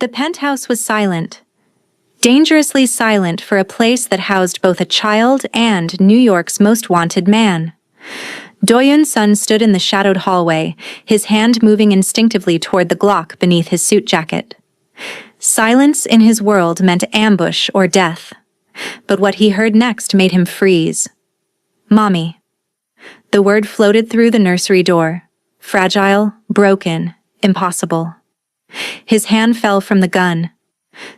The penthouse was silent, dangerously silent for a place that housed both a child and New York's most wanted man. Do-yoon's son stood in the shadowed hallway, his hand moving instinctively toward the Glock beneath his suit jacket. Silence in his world meant ambush or death. But what he heard next made him freeze. "Mommy." The word floated through the nursery door. Fragile, broken, impossible. His hand fell from the gun.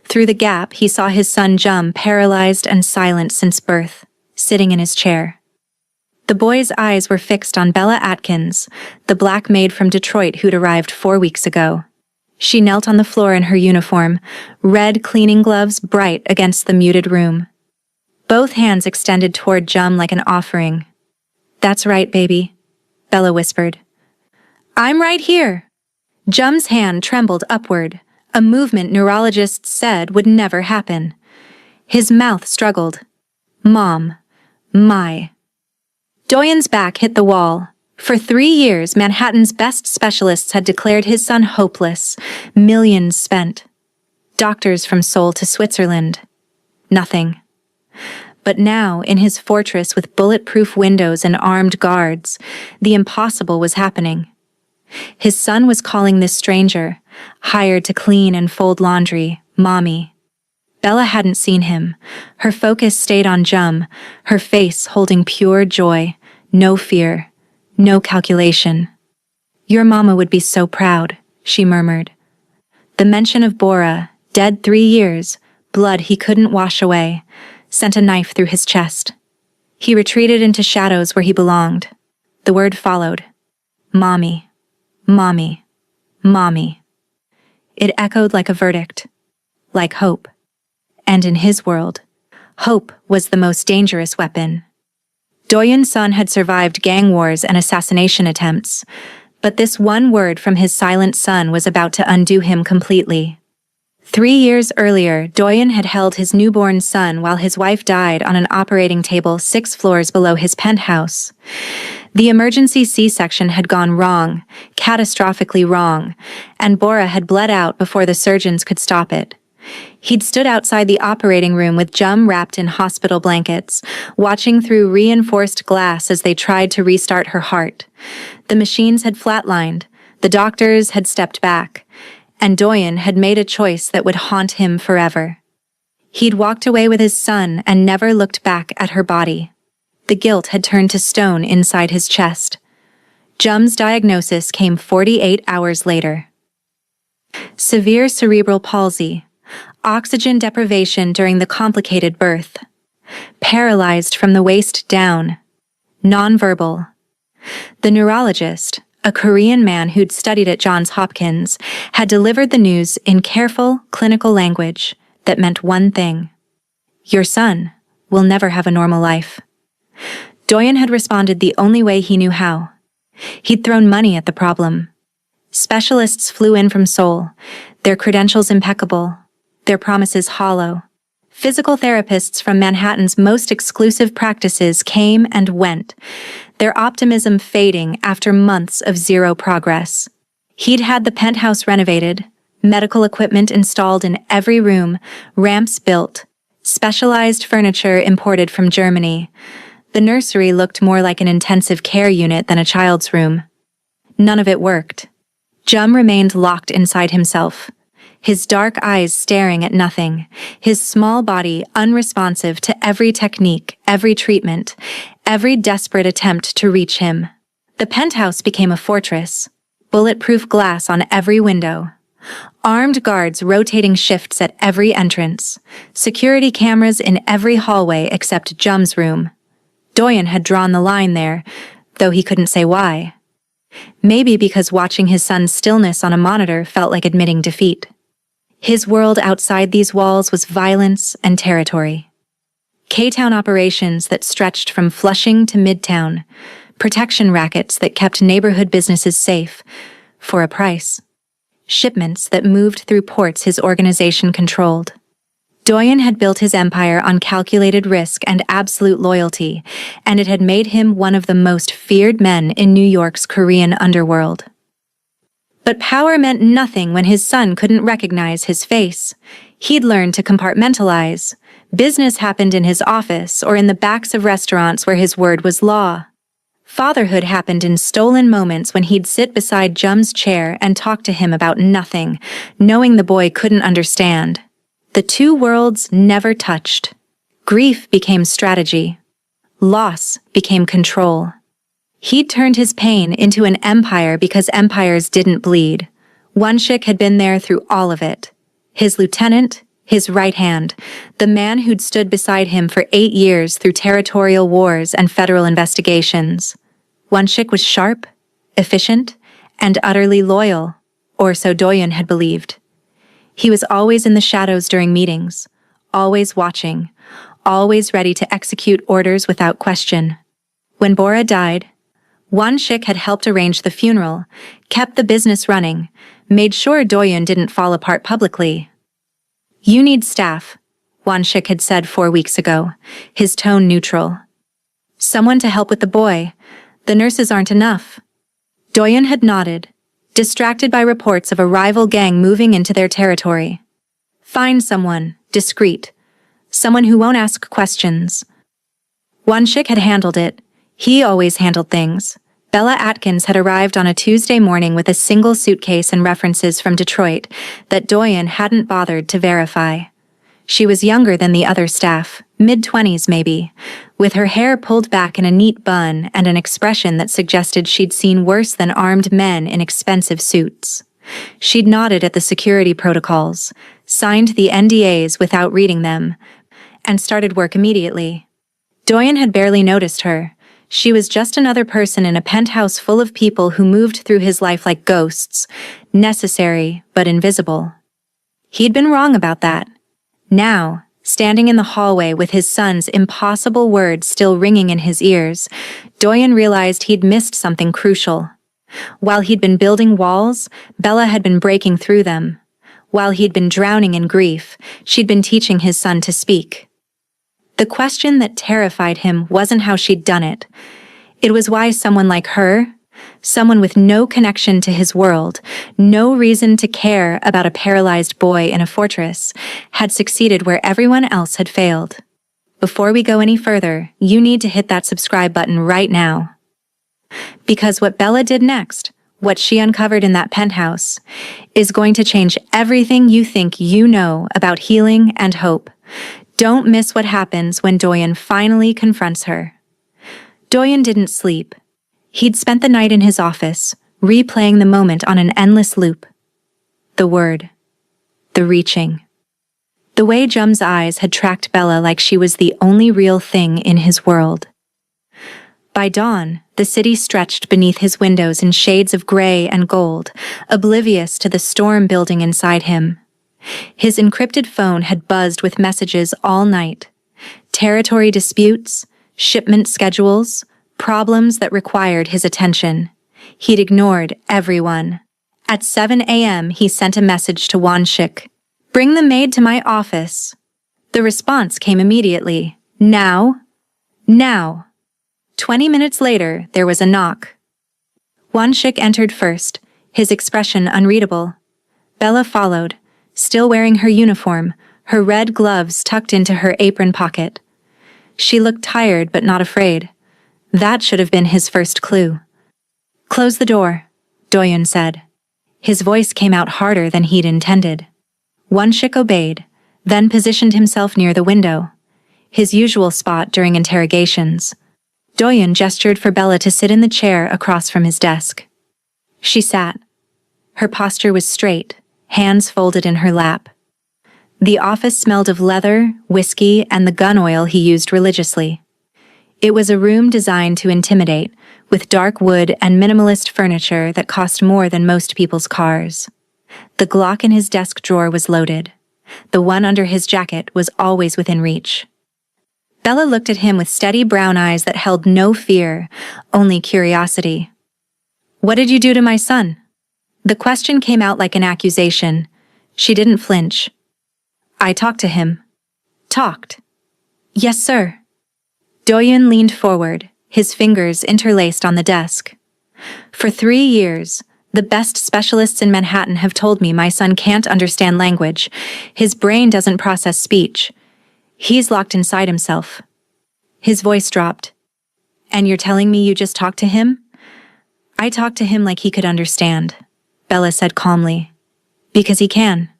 Through the gap, he saw his son Jum, paralyzed and silent since birth, sitting in his chair. The boy's eyes were fixed on Bella Atkins, the black maid from Detroit who'd arrived 4 weeks ago. She knelt on the floor in her uniform, red cleaning gloves bright against the muted room. Both hands extended toward Jum like an offering. "That's right, baby," Bella whispered. "I'm right here." Jum's hand trembled upward, a movement neurologists said would never happen. His mouth struggled. "Mom. My." Do-yoon's back hit the wall. For 3 years, Manhattan's best specialists had declared his son hopeless, millions spent. Doctors from Seoul to Switzerland. Nothing. But now, in his fortress with bulletproof windows and armed guards, the impossible was happening. His son was calling this stranger, hired to clean and fold laundry, Mommy. Bella hadn't seen him. Her focus stayed on Jum, her face holding pure joy, no fear, no calculation. "Your mama would be so proud," she murmured. The mention of Bora, dead 3 years, blood he couldn't wash away, sent a knife through his chest. He retreated into shadows where he belonged. The word followed. "Mommy. Mommy. Mommy." It echoed like a verdict, like hope. And in his world, hope was the most dangerous weapon. Do-yoon's son had survived gang wars and assassination attempts, but this one word from his silent son was about to undo him completely. 3 years earlier, Do-yoon had held his newborn son while his wife died on an operating table 6 floors below his penthouse. The emergency C-section had gone wrong, catastrophically wrong, and Bora had bled out before the surgeons could stop it. He'd stood outside the operating room with Jum wrapped in hospital blankets, watching through reinforced glass as they tried to restart her heart. The machines had flatlined, the doctors had stepped back, and Do-yoon had made a choice that would haunt him forever. He'd walked away with his son and never looked back at her body. The guilt had turned to stone inside his chest. Jum's diagnosis came 48 hours later. Severe cerebral palsy. Oxygen deprivation during the complicated birth. Paralyzed from the waist down. Nonverbal. The neurologist, a Korean man who'd studied at Johns Hopkins, had delivered the news in careful, clinical language that meant one thing. "Your son will never have a normal life." Do-yoon had responded the only way he knew how. He'd thrown money at the problem. Specialists flew in from Seoul, their credentials impeccable, their promises hollow. Physical therapists from Manhattan's most exclusive practices came and went, their optimism fading after months of zero progress. He'd had the penthouse renovated, medical equipment installed in every room, ramps built, specialized furniture imported from Germany. The nursery looked more like an intensive care unit than a child's room. None of it worked. Jum remained locked inside himself, his dark eyes staring at nothing, his small body unresponsive to every technique, every treatment, every desperate attempt to reach him. The penthouse became a fortress, bulletproof glass on every window, armed guards rotating shifts at every entrance, security cameras in every hallway except Jum's room. Do-yoon had drawn the line there, though he couldn't say why. Maybe because watching his son's stillness on a monitor felt like admitting defeat. His world outside these walls was violence and territory. K-Town operations that stretched from Flushing to Midtown, protection rackets that kept neighborhood businesses safe, for a price. Shipments that moved through ports his organization controlled. Do-yoon had built his empire on calculated risk and absolute loyalty, and it had made him one of the most feared men in New York's Korean underworld. But power meant nothing when his son couldn't recognize his face. He'd learned to compartmentalize. Business happened in his office or in the backs of restaurants where his word was law. Fatherhood happened in stolen moments when he'd sit beside Jum's chair and talk to him about nothing, knowing the boy couldn't understand. The two worlds never touched. Grief became strategy. Loss became control. He'd turned his pain into an empire because empires didn't bleed. Wonshik had been there through all of it. His lieutenant, his right hand, the man who'd stood beside him for 8 years through territorial wars and federal investigations. Wonshik was sharp, efficient, and utterly loyal, or so Doyun had believed. He was always in the shadows during meetings, always watching, always ready to execute orders without question. When Bora died, Wonshik had helped arrange the funeral, kept the business running, made sure Doyun didn't fall apart publicly. "You need staff," Wonshik had said 4 weeks ago, his tone neutral. "Someone to help with the boy. The nurses aren't enough." Doyun had nodded, distracted by reports of a rival gang moving into their territory. "Find someone, discreet. Someone who won't ask questions." Wonshik had handled it. He always handled things. Bella Atkins had arrived on a Tuesday morning with a single suitcase and references from Detroit that Doyun hadn't bothered to verify. She was younger than the other staff, mid-20s maybe, with her hair pulled back in a neat bun and an expression that suggested she'd seen worse than armed men in expensive suits. She'd nodded at the security protocols, signed the NDAs without reading them, and started work immediately. Doyun had barely noticed her. She was just another person in a penthouse full of people who moved through his life like ghosts, necessary but invisible. He'd been wrong about that. Now, standing in the hallway with his son's impossible words still ringing in his ears, Doyun realized he'd missed something crucial. While he'd been building walls, Bella had been breaking through them. While he'd been drowning in grief, she'd been teaching his son to speak. The question that terrified him wasn't how she'd done it. It was why someone like her, someone with no connection to his world, no reason to care about a paralyzed boy in a fortress, had succeeded where everyone else had failed. Before we go any further, you need to hit that subscribe button right now. Because what Bella did next, what she uncovered in that penthouse, is going to change everything you think you know about healing and hope. Don't miss what happens when Doyun finally confronts her. Doyun didn't sleep. He'd spent the night in his office, replaying the moment on an endless loop. The word. The reaching. The way Jum's eyes had tracked Bella like she was the only real thing in his world. By dawn, the city stretched beneath his windows in shades of gray and gold, oblivious to the storm building inside him. His encrypted phone had buzzed with messages all night. Territory disputes, shipment schedules, problems that required his attention. He'd ignored everyone. At 7 a.m., he sent a message to Wonshik. "Bring the maid to my office." The response came immediately. "Now? Now." 20 minutes later, there was a knock. Wonshik entered first, his expression unreadable. Bella followed, still wearing her uniform, her red gloves tucked into her apron pocket. She looked tired but not afraid. That should have been his first clue. "Close the door," Doyun said. His voice came out harder than he'd intended. Wonshik obeyed, then positioned himself near the window, his usual spot during interrogations. Doyun gestured for Bella to sit in the chair across from his desk. She sat. Her posture was straight, hands folded in her lap. The office smelled of leather, whiskey, and the gun oil he used religiously. It was a room designed to intimidate, with dark wood and minimalist furniture that cost more than most people's cars. The Glock in his desk drawer was loaded. The one under his jacket was always within reach. Bella looked at him with steady brown eyes that held no fear, only curiosity. "What did you do to my son?" The question came out like an accusation. She didn't flinch. "I talked to him." "Talked?" "Yes, sir." Doyun leaned forward, his fingers interlaced on the desk. For 3 years, The best specialists in Manhattan have told me my son can't understand language. His brain doesn't process speech. He's locked inside himself. His voice dropped. And you're telling me you just talked to him? I talked to him like he could understand, Bella said calmly. Because he can.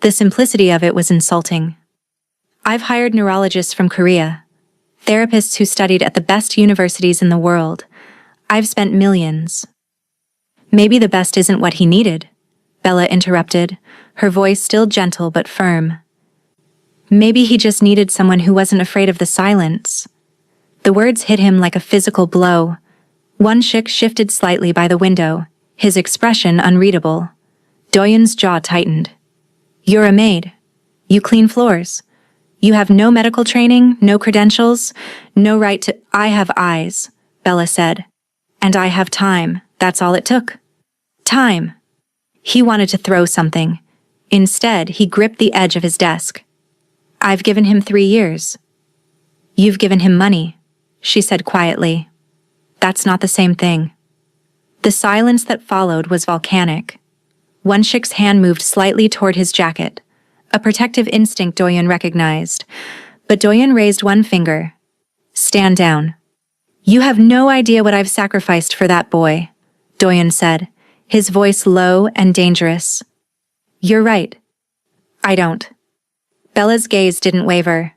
The simplicity of it was insulting. I've hired neurologists from Korea, therapists who studied at the best universities in the world. I've spent millions. Maybe the best isn't what he needed, Bella interrupted, her voice still gentle but firm. Maybe he just needed someone who wasn't afraid of the silence. The words hit him like a physical blow. Won-shik shifted slightly by the window, his expression unreadable. Doyun's jaw tightened. You're a maid. You clean floors. You have no medical training, no credentials, no right to— I have eyes, Bella said. And I have time, that's all it took. Time. He wanted to throw something. Instead, he gripped the edge of his desk. I've given him 3 years. You've given him money, she said quietly. That's not the same thing. The silence that followed was volcanic. Won-shik's hand moved slightly toward his jacket, a protective instinct Doyun recognized. But Doyun raised one finger. Stand down. You have no idea what I've sacrificed for that boy, Doyun said, his voice low and dangerous. You're right. I don't. Bella's gaze didn't waver.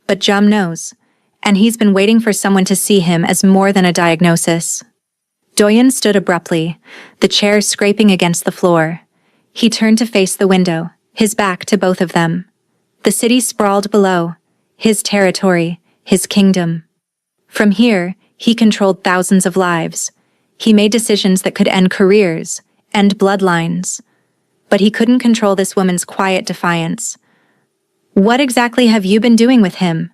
But Jum knows, and he's been waiting for someone to see him as more than a diagnosis. Doyun stood abruptly, the chair scraping against the floor. He turned to face the window, his back to both of them. The city sprawled below, his territory, his kingdom. From here, he controlled thousands of lives. He made decisions that could end careers, end bloodlines. But he couldn't control this woman's quiet defiance. What exactly have you been doing with him?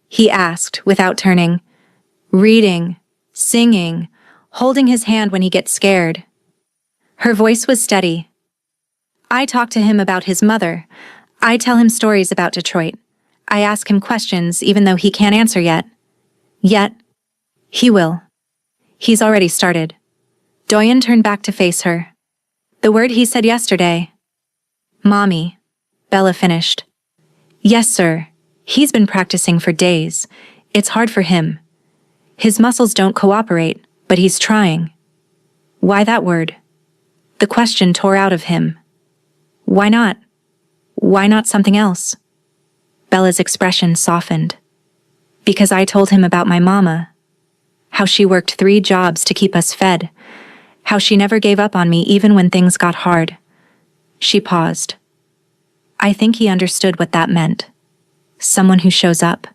He asked, without turning. Reading, singing, holding his hand when he gets scared. Her voice was steady. I talk to him about his mother. I tell him stories about Detroit. I ask him questions even though he can't answer yet. Yet, he will. He's already started. Doyun turned back to face her. The word he said yesterday. Mommy, Bella finished. Yes, sir. He's been practicing for days. It's hard for him. His muscles don't cooperate, but he's trying. Why that word? The question tore out of him. Why not? Why not something else? Bella's expression softened. Because I told him about my mama. How she worked 3 jobs to keep us fed. How she never gave up on me even when things got hard. She paused. I think he understood what that meant. Someone who shows up.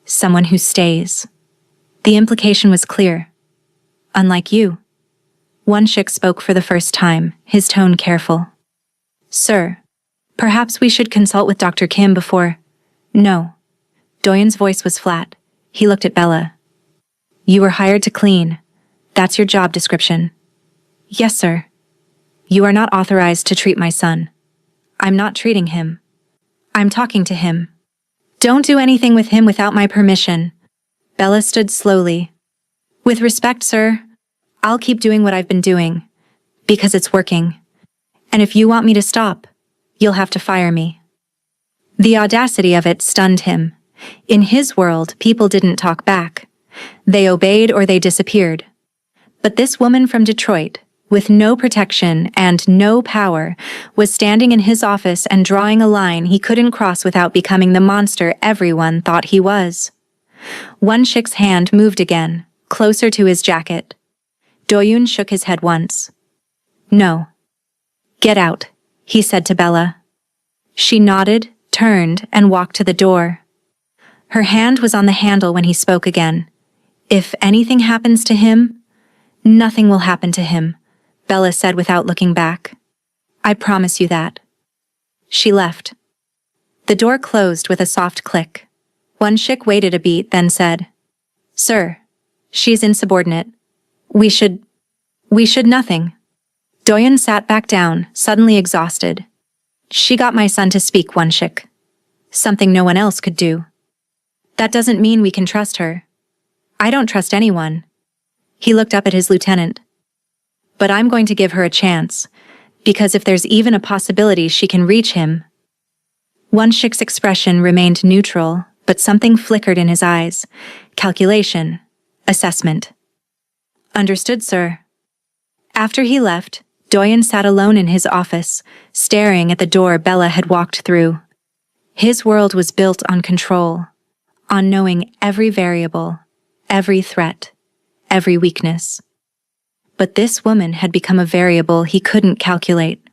Someone who stays. The implication was clear. Unlike you. Won-shik spoke for the first time, his tone careful. Sir, perhaps we should consult with Dr. Kim before— No. Doyun's voice was flat. He looked at Bella. You were hired to clean. That's your job description. Yes, sir. You are not authorized to treat my son. I'm not treating him. I'm talking to him. Don't do anything with him without my permission. Bella stood slowly. With respect, sir, I'll keep doing what I've been doing. Because it's working. And if you want me to stop, you'll have to fire me. The audacity of it stunned him. In his world, people didn't talk back. They obeyed or they disappeared. But this woman from Detroit, with no protection and no power, was standing in his office and drawing a line he couldn't cross without becoming the monster everyone thought he was. Won-shik's hand moved again, closer to his jacket. Doyun shook his head once. No. Get out, he said to Bella. She nodded, turned, and walked to the door. Her hand was on the handle when he spoke again. If anything happens to him, nothing will happen to him, Bella said without looking back. I promise you that. She left. The door closed with a soft click. Won-shik waited a beat, then said, Sir, she's insubordinate. We should nothing. Doyun sat back down, suddenly exhausted. She got my son to speak, Won-shik. Something no one else could do. That doesn't mean we can trust her. I don't trust anyone. He looked up at his lieutenant. But I'm going to give her a chance, because if there's even a possibility she can reach him. Wonshik's expression remained neutral, but something flickered in his eyes. Calculation. Assessment. Understood, sir. After he left, Doyen sat alone in his office, staring at the door Bella had walked through. His world was built on control, on knowing every variable, every threat, every weakness. But this woman had become a variable he couldn't calculate.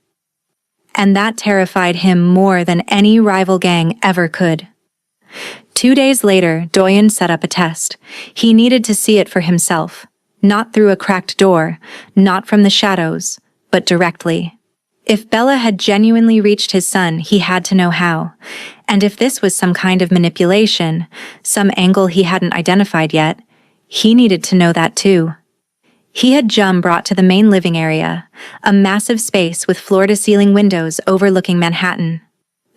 And that terrified him more than any rival gang ever could. 2 days later, Doyen set up a test. He needed to see it for himself, not through a cracked door, not from the shadows, but directly. If Bella had genuinely reached his son, he had to know how. And if this was some kind of manipulation, some angle he hadn't identified yet, he needed to know that too. He had Jum brought to the main living area, a massive space with floor-to-ceiling windows overlooking Manhattan.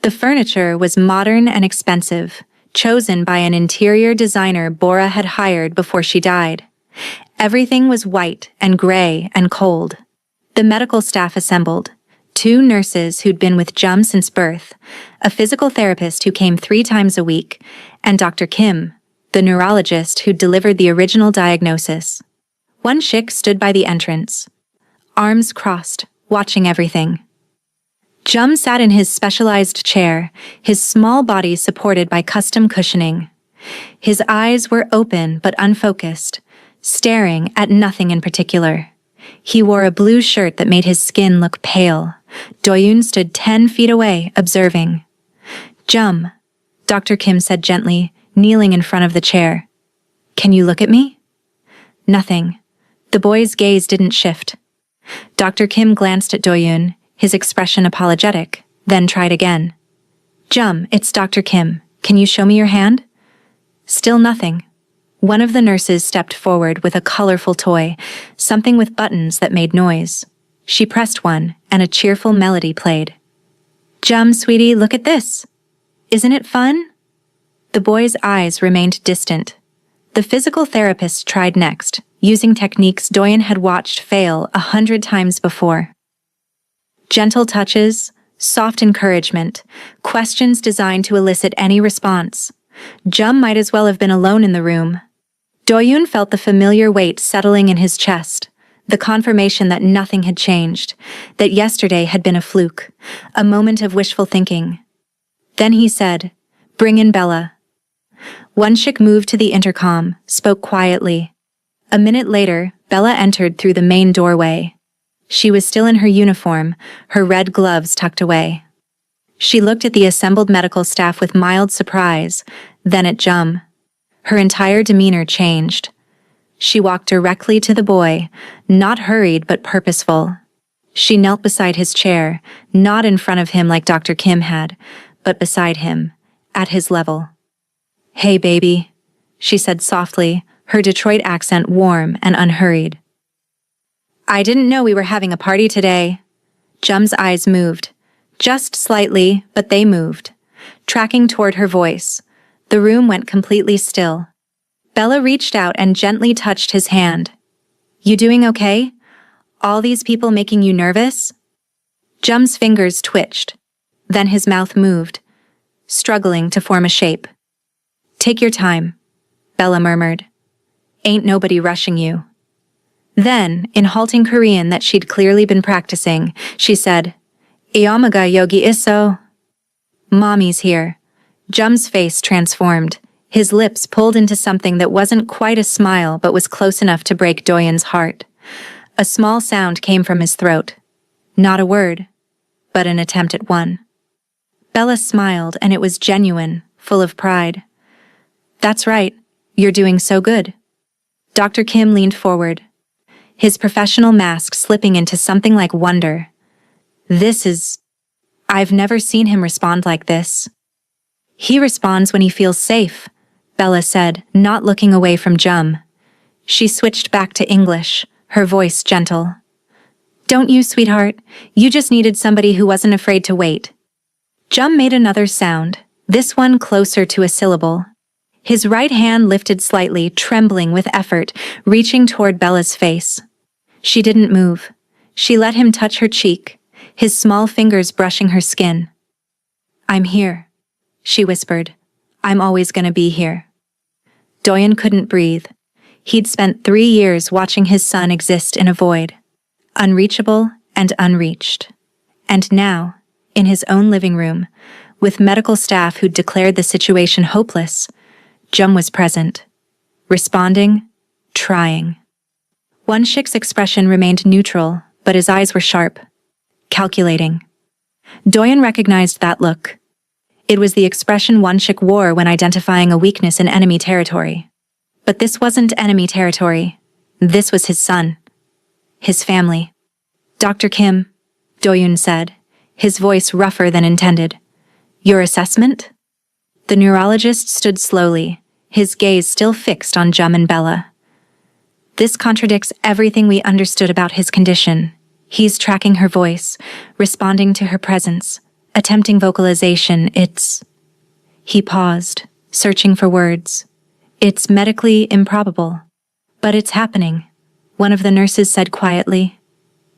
The furniture was modern and expensive, chosen by an interior designer Bora had hired before she died. Everything was white and gray and cold. The medical staff assembled. 2 nurses who'd been with Jum since birth, a physical therapist who came 3 times a week, and Dr. Kim, the neurologist who'd delivered the original diagnosis. Wonshik stood by the entrance, arms crossed, watching everything. Jum sat in his specialized chair, his small body supported by custom cushioning. His eyes were open but unfocused, staring at nothing in particular. He wore a blue shirt that made his skin look pale. Doyun stood 10 feet away, observing. Jum, Dr. Kim said gently, kneeling in front of the chair. Can you look at me? Nothing. The boy's gaze didn't shift. Dr. Kim glanced at Doyun, his expression apologetic, then tried again. Jum, it's Dr. Kim. Can you show me your hand? Still nothing. One of the nurses stepped forward with a colorful toy, something with buttons that made noise. She pressed one, and a cheerful melody played. Jum, sweetie, look at this. Isn't it fun? The boy's eyes remained distant. The physical therapist tried next, using techniques Doyen had watched fail 100 times before. Gentle touches, soft encouragement, questions designed to elicit any response. Jum might as well have been alone in the room. Doyun felt the familiar weight settling in his chest, the confirmation that nothing had changed, that yesterday had been a fluke, a moment of wishful thinking. Then he said, "Bring in Bella." Wonshik moved to the intercom, spoke quietly. A minute later, Bella entered through the main doorway. She was still in her uniform, her red gloves tucked away. She looked at the assembled medical staff with mild surprise, then at Jum. Her entire demeanor changed. She walked directly to the boy, not hurried but purposeful. She knelt beside his chair, not in front of him like Dr. Kim had, but beside him, at his level. "Hey, baby," she said softly, her Detroit accent warm and unhurried. "I didn't know we were having a party today." Jum's eyes moved. Just slightly, but they moved. Tracking toward her voice. The room went completely still. Bella reached out and gently touched his hand. "You doing okay? All these people making you nervous?" Jum's fingers twitched. Then his mouth moved, struggling to form a shape. "Take your time," Bella murmured. "Ain't nobody rushing you." Then, in halting Korean that she'd clearly been practicing, she said, "Iyamaga yogi iso." "Mommy's here." Jum's face transformed. His lips pulled into something that wasn't quite a smile but was close enough to break Doyen's heart. A small sound came from his throat. Not a word, but an attempt at one. Bella smiled, and it was genuine, full of pride. "That's right. You're doing so good." Dr. Kim leaned forward, his professional mask slipping into something like wonder. I've never seen him respond like this. "He responds when he feels safe," Bella said, not looking away from Jum. She switched back to English, her voice gentle. "Don't you, sweetheart? You just needed somebody who wasn't afraid to wait." Jum made another sound, this one closer to a syllable. His right hand lifted slightly, trembling with effort, reaching toward Bella's face. She didn't move, She let him touch her cheek, his small fingers brushing her skin. "I'm here," she whispered. "I'm always gonna be here." Doyen couldn't breathe. He'd spent 3 years watching his son exist in a void, unreachable and unreached. And now, in his own living room, with medical staff who'd declared the situation hopeless, Jum was present, responding, trying. Wonshik's expression remained neutral, but his eyes were sharp, calculating. Doyen recognized that look. It was the expression Wonshik wore when identifying a weakness in enemy territory. But this wasn't enemy territory. This was his son. His family. "Dr. Kim," Doyun said, his voice rougher than intended. "Your assessment?" The neurologist stood slowly, his gaze still fixed on Jum and Bella. "This contradicts everything we understood about his condition." He's tracking her voice, responding to her presence, attempting vocalization. He paused, searching for words. "It's medically improbable. But it's happening," one of the nurses said quietly.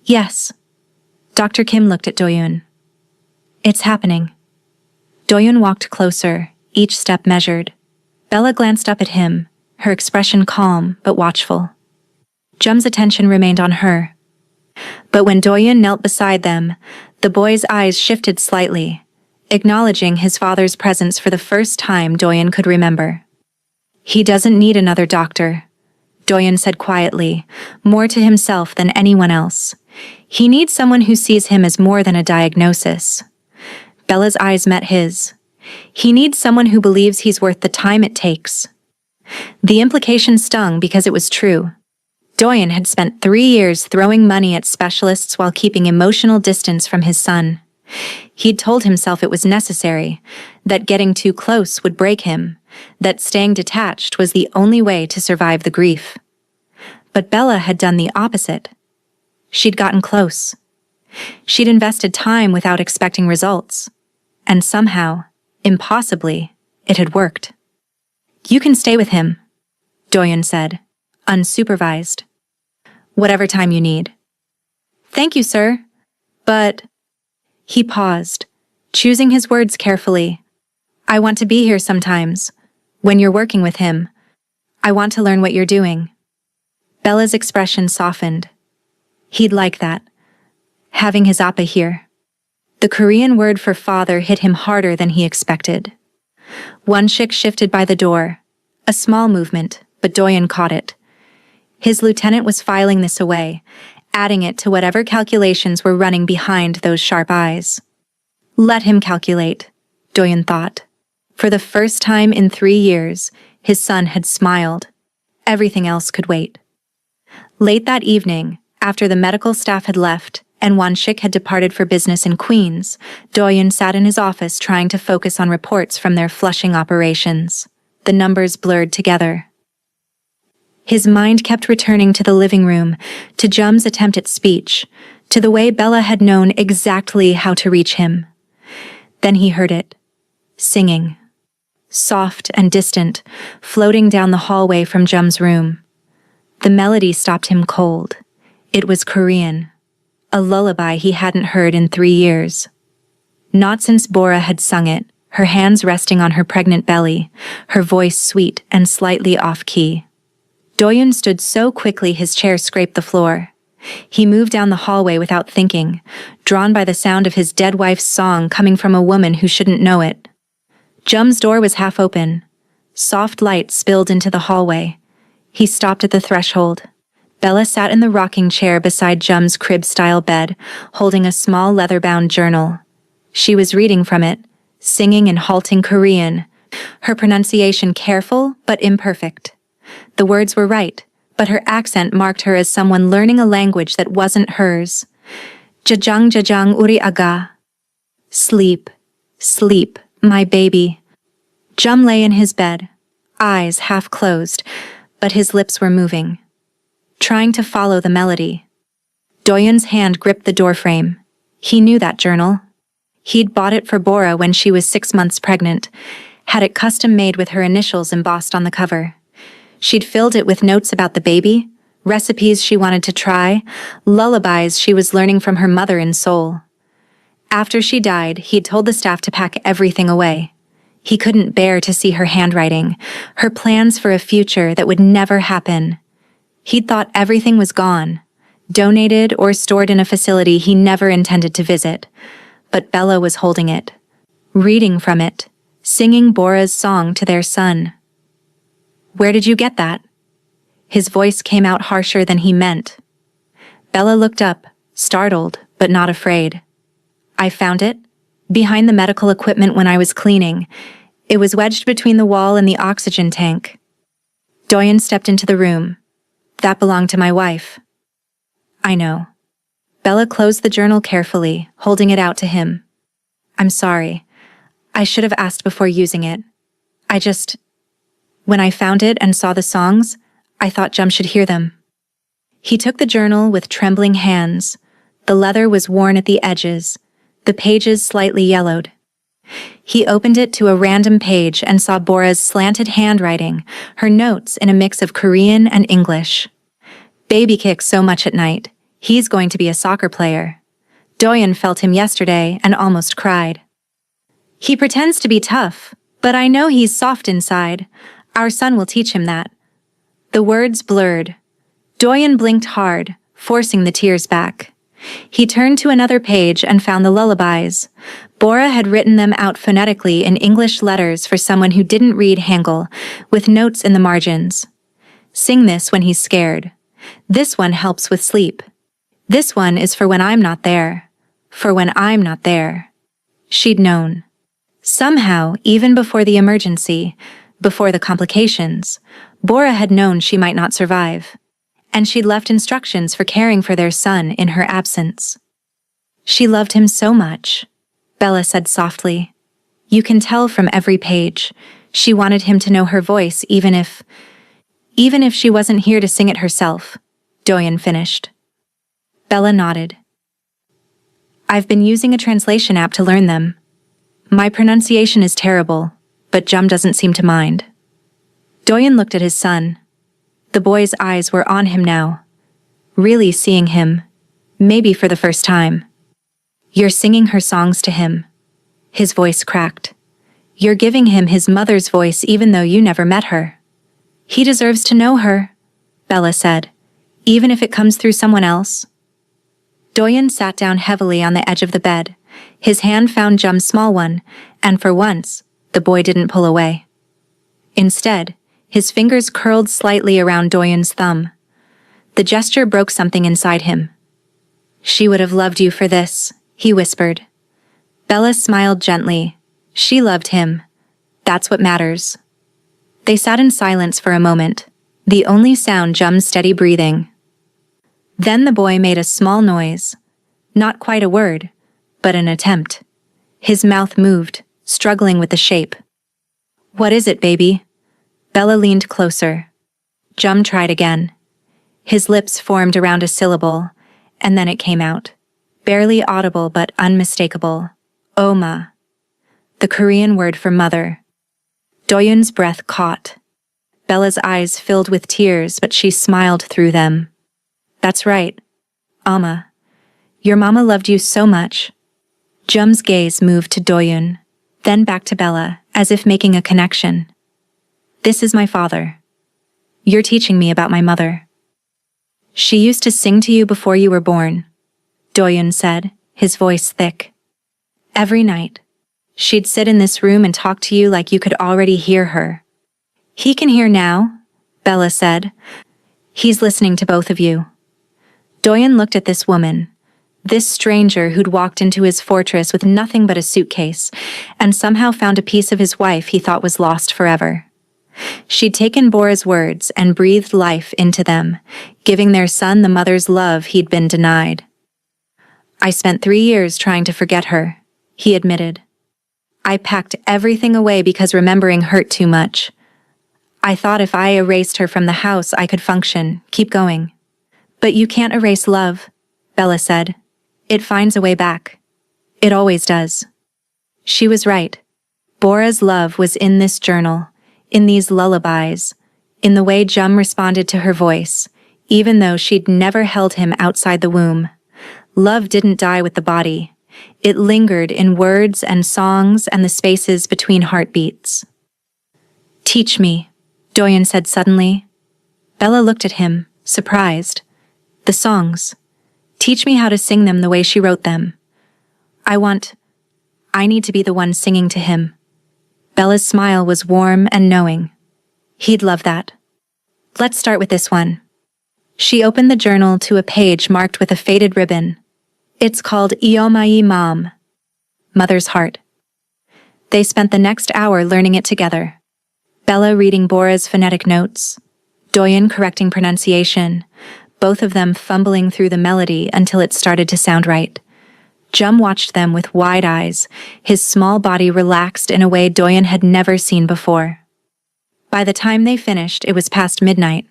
"Yes." Dr. Kim looked at Doyun. "It's happening." Doyun walked closer, each step measured. Bella glanced up at him, her expression calm but watchful. Jum's attention remained on her. But when Doyun knelt beside them, the boy's eyes shifted slightly, acknowledging his father's presence for the first time Doyun could remember. "He doesn't need another doctor," Doyun said quietly, more to himself than anyone else. "He needs someone who sees him as more than a diagnosis." Bella's eyes met his. "He needs someone who believes he's worth the time it takes." The implication stung because it was true. Doyen had spent 3 years throwing money at specialists while keeping emotional distance from his son. He'd told himself it was necessary, that getting too close would break him, that staying detached was the only way to survive the grief. But Bella had done the opposite. She'd gotten close. She'd invested time without expecting results. And somehow, impossibly, it had worked. "You can stay with him," Doyen said, unsupervised. "Whatever time you need." "Thank you, sir. But..." He paused, choosing his words carefully. "I want to be here sometimes. When you're working with him. I want to learn what you're doing." Bella's expression softened. He'd like that. Having his appa here. The Korean word for father hit him harder than he expected. Wonshik shifted by the door. A small movement, but Doyen caught it. His lieutenant was filing this away, adding it to whatever calculations were running behind those sharp eyes. Let him calculate, Doyen thought. For the first time in 3 years, his son had smiled. Everything else could wait. Late that evening, after the medical staff had left and Wonshik had departed for business in Queens, Doyen sat in his office trying to focus on reports from their flushing operations. The numbers blurred together. His mind kept returning to the living room, to Jum's attempt at speech, to the way Bella had known exactly how to reach him. Then he heard it. Singing. Soft and distant, floating down the hallway from Jum's room. The melody stopped him cold. It was Korean. A lullaby he hadn't heard in 3 years. Not since Bora had sung it, her hands resting on her pregnant belly, her voice sweet and slightly off-key. Doyun stood so quickly his chair scraped the floor. He moved down the hallway without thinking, drawn by the sound of his dead wife's song coming from a woman who shouldn't know it. Jum's door was half open. Soft light spilled into the hallway. He stopped at the threshold. Bella sat in the rocking chair beside Jum's crib-style bed, holding a small leather-bound journal. She was reading from it, singing in halting Korean, her pronunciation careful but imperfect. The words were right, but her accent marked her as someone learning a language that wasn't hers. Jajang jajang uri aga. Sleep, sleep, my baby. Jum lay in his bed, eyes half closed, but his lips were moving, trying to follow the melody. Doyun's hand gripped the doorframe. He knew that journal. He'd bought it for Bora when she was 6 months pregnant, had it custom made with her initials embossed on the cover. She'd filled it with notes about the baby, recipes she wanted to try, lullabies she was learning from her mother in Seoul. After she died, he'd told the staff to pack everything away. He couldn't bear to see her handwriting, her plans for a future that would never happen. He'd thought everything was gone, donated or stored in a facility he never intended to visit. But Bella was holding it, reading from it, singing Bora's song to their son. "Where did you get that?" His voice came out harsher than he meant. Bella looked up, startled, but not afraid. "I found it, behind the medical equipment when I was cleaning. It was wedged between the wall and the oxygen tank." Doyen stepped into the room. "That belonged to my wife." "I know." Bella closed the journal carefully, holding it out to him. "I'm sorry. I should have asked before using it. When I found it and saw the songs, I thought Jum should hear them." He took the journal with trembling hands. The leather was worn at the edges, the pages slightly yellowed. He opened it to a random page and saw Bora's slanted handwriting, her notes in a mix of Korean and English. "Baby kicks so much at night. He's going to be a soccer player. Doyen felt him yesterday and almost cried. He pretends to be tough, but I know he's soft inside. Our son will teach him that." The words blurred. Doyen blinked hard, forcing the tears back. He turned to another page and found the lullabies. Bora had written them out phonetically in English letters for someone who didn't read Hangul, with notes in the margins. "Sing this when he's scared. This one helps with sleep. This one is for when I'm not there. For when I'm not there." She'd known. Somehow, even before the emergency, before the complications, Bora had known she might not survive. And she'd left instructions for caring for their son in her absence. "She loved him so much," Bella said softly. "You can tell from every page. She wanted him to know her voice even if she wasn't here to sing it herself," Doyen finished. Bella nodded. "I've been using a translation app to learn them. My pronunciation is terrible, but Jum doesn't seem to mind." Doyen looked at his son. The boy's eyes were on him now, really seeing him, maybe for the first time. "You're singing her songs to him." His voice cracked. "You're giving him his mother's voice even though you never met her." "He deserves to know her," Bella said, "even if it comes through someone else." Doyen sat down heavily on the edge of the bed. His hand found Jum's small one, and for once, the boy didn't pull away. Instead, his fingers curled slightly around Doyen's thumb. The gesture broke something inside him. "She would have loved you for this," he whispered. Bella smiled gently. She loved him. That's what matters. They sat in silence for a moment, the only sound Jum's steady breathing. Then the boy made a small noise. Not quite a word, but an attempt. His mouth moved, struggling with the shape. "What is it, baby?" Bella leaned closer. Jum tried again. His lips formed around a syllable, and then it came out. Barely audible but unmistakable. "Oma." The Korean word for mother. Doyen's breath caught. Bella's eyes filled with tears, but she smiled through them. "That's right. Amma. Your mama loved you so much." Jum's gaze moved to Doyen, then back to Bella, as if making a connection. "This is my father. You're teaching me about my mother." "She used to sing to you before you were born," Doyen said, his voice thick. "Every night. She'd sit in this room and talk to you like you could already hear her." "He can hear now," Bella said. "He's listening to both of you." Doyen looked at this woman, this stranger who'd walked into his fortress with nothing but a suitcase, and somehow found a piece of his wife he thought was lost forever. She'd taken Bora's words and breathed life into them, giving their son the mother's love he'd been denied. "I spent 3 years trying to forget her," he admitted. "I packed everything away because remembering hurt too much. I thought if I erased her from the house I could function, keep going. But you can't erase love," Bella said. "It finds a way back. It always does." She was right. Bora's love was in this journal, in these lullabies, in the way Jum responded to her voice, even though she'd never held him outside the womb. Love didn't die with the body. It lingered in words and songs and the spaces between heartbeats. "Teach me," Doyen said suddenly. Bella looked at him, surprised. "The songs. Teach me how to sing them the way she wrote them. I need to be the one singing to him." Bella's smile was warm and knowing. "He'd love that. Let's start with this one." She opened the journal to a page marked with a faded ribbon. "It's called Iomai Mom," Mother's Heart. They spent the next hour learning it together. Bella reading Bora's phonetic notes, Doyen correcting pronunciation, both of them fumbling through the melody until it started to sound right. Jum watched them with wide eyes, his small body relaxed in a way Doyen had never seen before. By the time they finished, it was past midnight.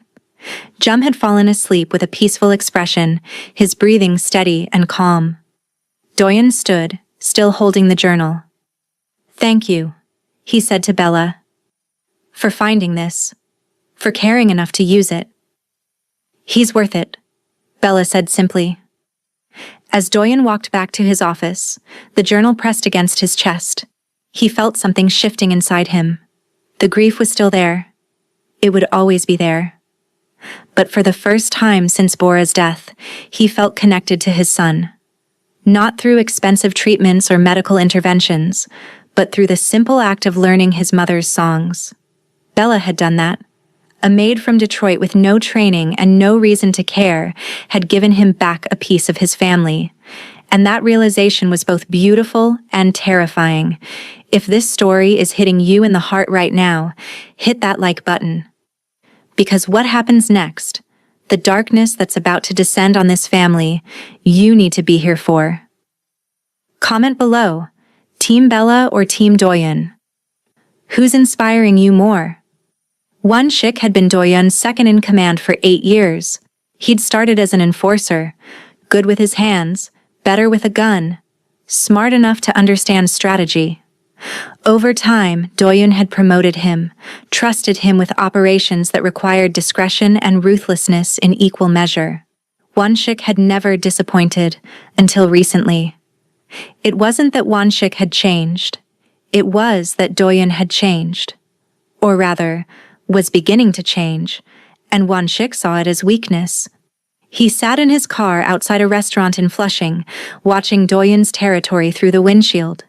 Jum had fallen asleep with a peaceful expression, his breathing steady and calm. Doyen stood, still holding the journal. "Thank you," he said to Bella, "for finding this, for caring enough to use it." "He's worth it," Bella said simply. As Doyen walked back to his office, the journal pressed against his chest. He felt something shifting inside him. The grief was still there. It would always be there. But for the first time since Bora's death, he felt connected to his son. Not through expensive treatments or medical interventions, but through the simple act of learning his mother's songs. Bella had done that. A maid from Detroit with no training and no reason to care had given him back a piece of his family. And that realization was both beautiful and terrifying. If this story is hitting you in the heart right now, hit that like button. Because what happens next, the darkness that's about to descend on this family, you need to be here for. Comment below, Team Bella or Team Doyen? Who's inspiring you more? Won-shik had been Doyen's second-in-command for 8 years. He'd started as an enforcer, good with his hands, better with a gun, smart enough to understand strategy. Over time, Doyen had promoted him, trusted him with operations that required discretion and ruthlessness in equal measure. Won-shik had never disappointed, until recently. It wasn't that Won-shik had changed. It was that Doyen had changed. Or rather, was beginning to change, and Won-shik saw it as weakness. He sat in his car outside a restaurant in Flushing, watching Doyen's territory through the windshield.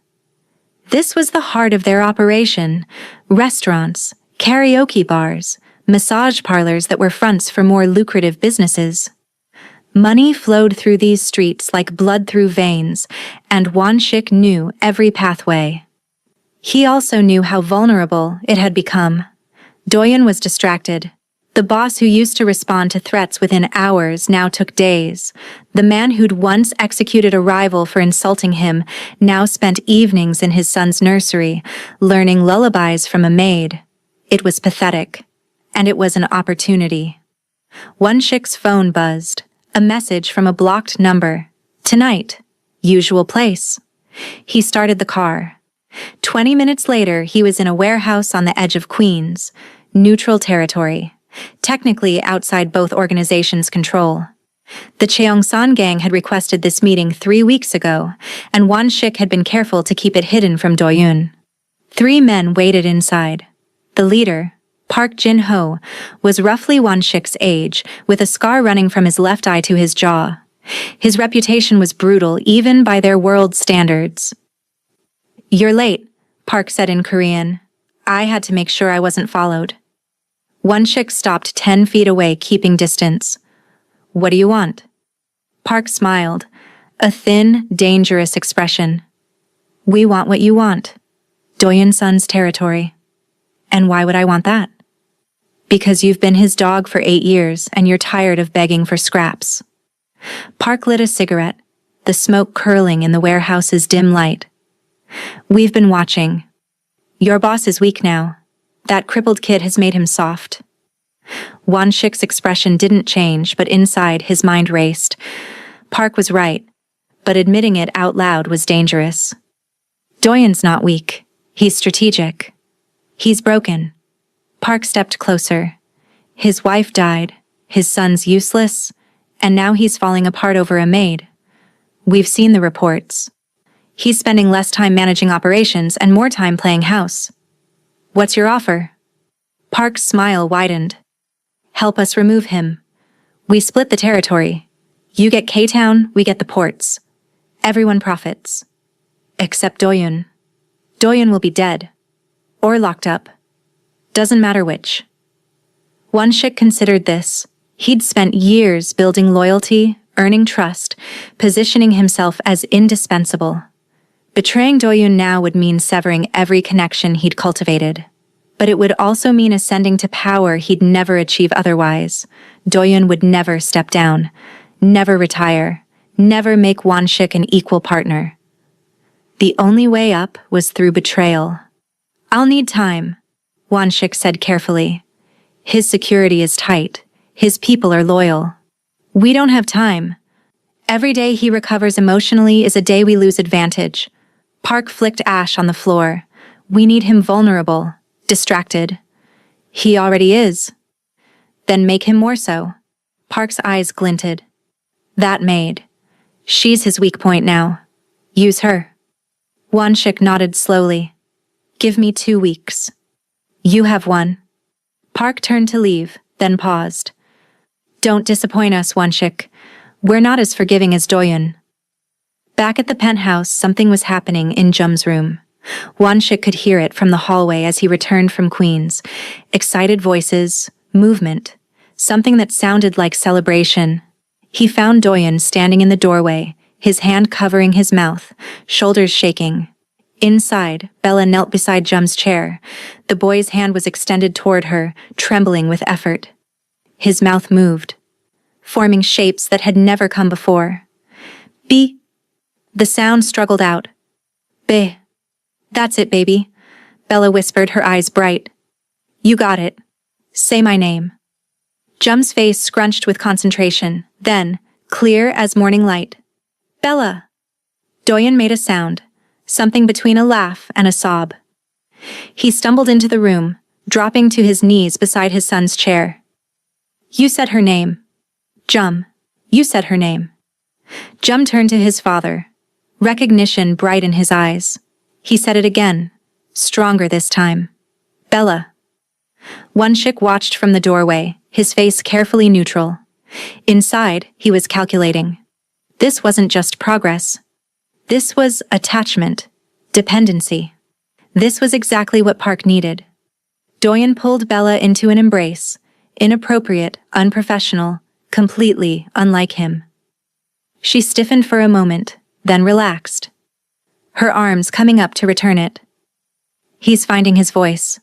This was the heart of their operation: restaurants, karaoke bars, massage parlors that were fronts for more lucrative businesses. Money flowed through these streets like blood through veins, and Won-shik knew every pathway. He also knew how vulnerable it had become. Doyen was distracted. The boss who used to respond to threats within hours now took days. The man who'd once executed a rival for insulting him now spent evenings in his son's nursery, learning lullabies from a maid. It was pathetic. And it was an opportunity. Won-shik's phone buzzed. A message from a blocked number. "Tonight. Usual place." He started the car. 20 minutes later, he was in a warehouse on the edge of Queens, neutral territory, technically outside both organizations' control. The Cheongsan gang had requested this meeting 3 weeks ago, and Won-shik had been careful to keep it hidden from Doyen. 3 men waited inside. The leader, Park Jin-ho, was roughly Won-shik's age, with a scar running from his left eye to his jaw. His reputation was brutal even by their world standards. "You're late," Park said in Korean. "I had to make sure I wasn't followed." Won-shik stopped 10 feet away, keeping distance. "What do you want?" Park smiled, a thin, dangerous expression. "We want what you want. Doyen-san's territory." "And why would I want that?" "Because you've been his dog for 8 years and you're tired of begging for scraps." Park lit a cigarette, the smoke curling in the warehouse's dim light. "We've been watching. Your boss is weak now. That crippled kid has made him soft." Won-shik's expression didn't change, but inside his mind raced. Park was right, but admitting it out loud was dangerous. Doyen's not weak. He's strategic. He's broken. Park stepped closer. His wife died. His son's useless, and now he's falling apart over a maid. We've seen the reports. He's spending less time managing operations and more time playing house. What's your offer? Park's smile widened. Help us remove him. We split the territory. You get K-Town, we get the ports. Everyone profits. Except Doyun. Doyun will be dead. Or locked up. Doesn't matter which. Wonshik considered this. He'd spent years building loyalty, earning trust, positioning himself as indispensable. Betraying Doyun now would mean severing every connection he'd cultivated. But it would also mean ascending to power he'd never achieve otherwise. Doyun would never step down, never retire, never make Wonshik an equal partner. The only way up was through betrayal. I'll need time, Wonshik said carefully. His security is tight. His people are loyal. We don't have time. Every day he recovers emotionally is a day we lose advantage. Park flicked ash on the floor. We need him vulnerable, distracted. He already is. Then make him more so. Park's eyes glinted. That Maid. She's his weak point now. Use her. Wonshik nodded slowly. Give me 2 weeks. You have 1. Park turned to leave, then paused. Don't disappoint us, Wonshik. We're not as forgiving as Doyun. Back at the penthouse, something was happening in Jum's room. Wonshik could hear it from the hallway as he returned from Queen's. Excited voices, movement, something that sounded like celebration. He found Doyun standing in the doorway, his hand covering his mouth, shoulders shaking. Inside, Bella knelt beside Jum's chair. The boy's hand was extended toward her, trembling with effort. His mouth moved, forming shapes that had never come before. B. The sound struggled out. B. That's it, baby. Bella whispered, her eyes bright. You got it. Say my name. Jum's face scrunched with concentration, then, clear as morning light. Bella! Doyun made a sound, something between a laugh and a sob. He stumbled into the room, dropping to his knees beside his son's chair. You said her name. Jum, you said her name. Jum turned to his father, recognition bright in his eyes. He said it again, stronger this time. Bella. Wonshik watched from the doorway, his face carefully neutral. Inside, he was calculating. This wasn't just progress. This was attachment, dependency. This was exactly what Park needed. Doyun pulled Bella into an embrace, inappropriate, unprofessional, completely unlike him. She stiffened for a moment, then relaxed, her arms coming up to return it. He's finding his voice,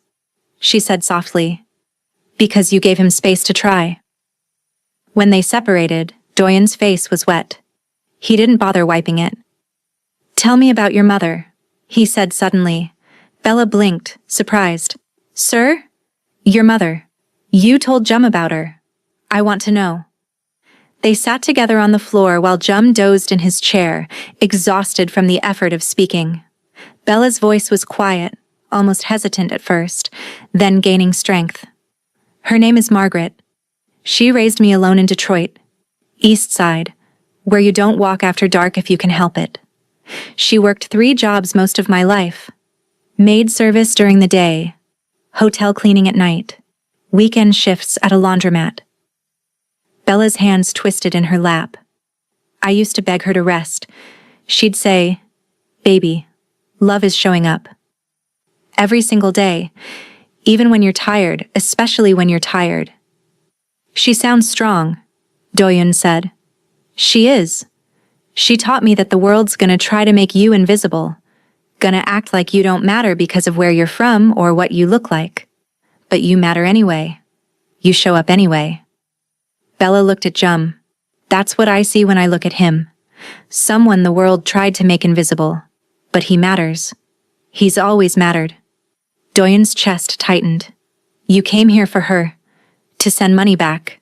she said softly, because you gave him space to try. When they separated, Doyun's face was wet. He didn't bother wiping it. Tell me about your mother, he said suddenly. Bella blinked, surprised. Sir? Your mother. You told Jum about her. I want to know. They sat together on the floor while Jum dozed in his chair, exhausted from the effort of speaking. Bella's voice was quiet, almost hesitant at first, then gaining strength. Her name is Margaret. She raised me alone in Detroit, East Side, where you don't walk after dark if you can help it. She worked 3 jobs most of my life. Maid service during the day, hotel cleaning at night, weekend shifts at a laundromat. Bella's hands twisted in her lap. I used to beg her to rest. She'd say, Baby, love is showing up. Every single day, even when you're tired, especially when you're tired. She sounds strong, Doyun said. She is. She taught me that the world's gonna try to make you invisible, gonna act like you don't matter because of where you're from or what you look like. But you matter anyway. You show up anyway. Bella looked at Jum. That's what I see when I look at him. Someone the world tried to make invisible. But he matters. He's always mattered. Doyun's chest tightened. You came here for her. To send money back.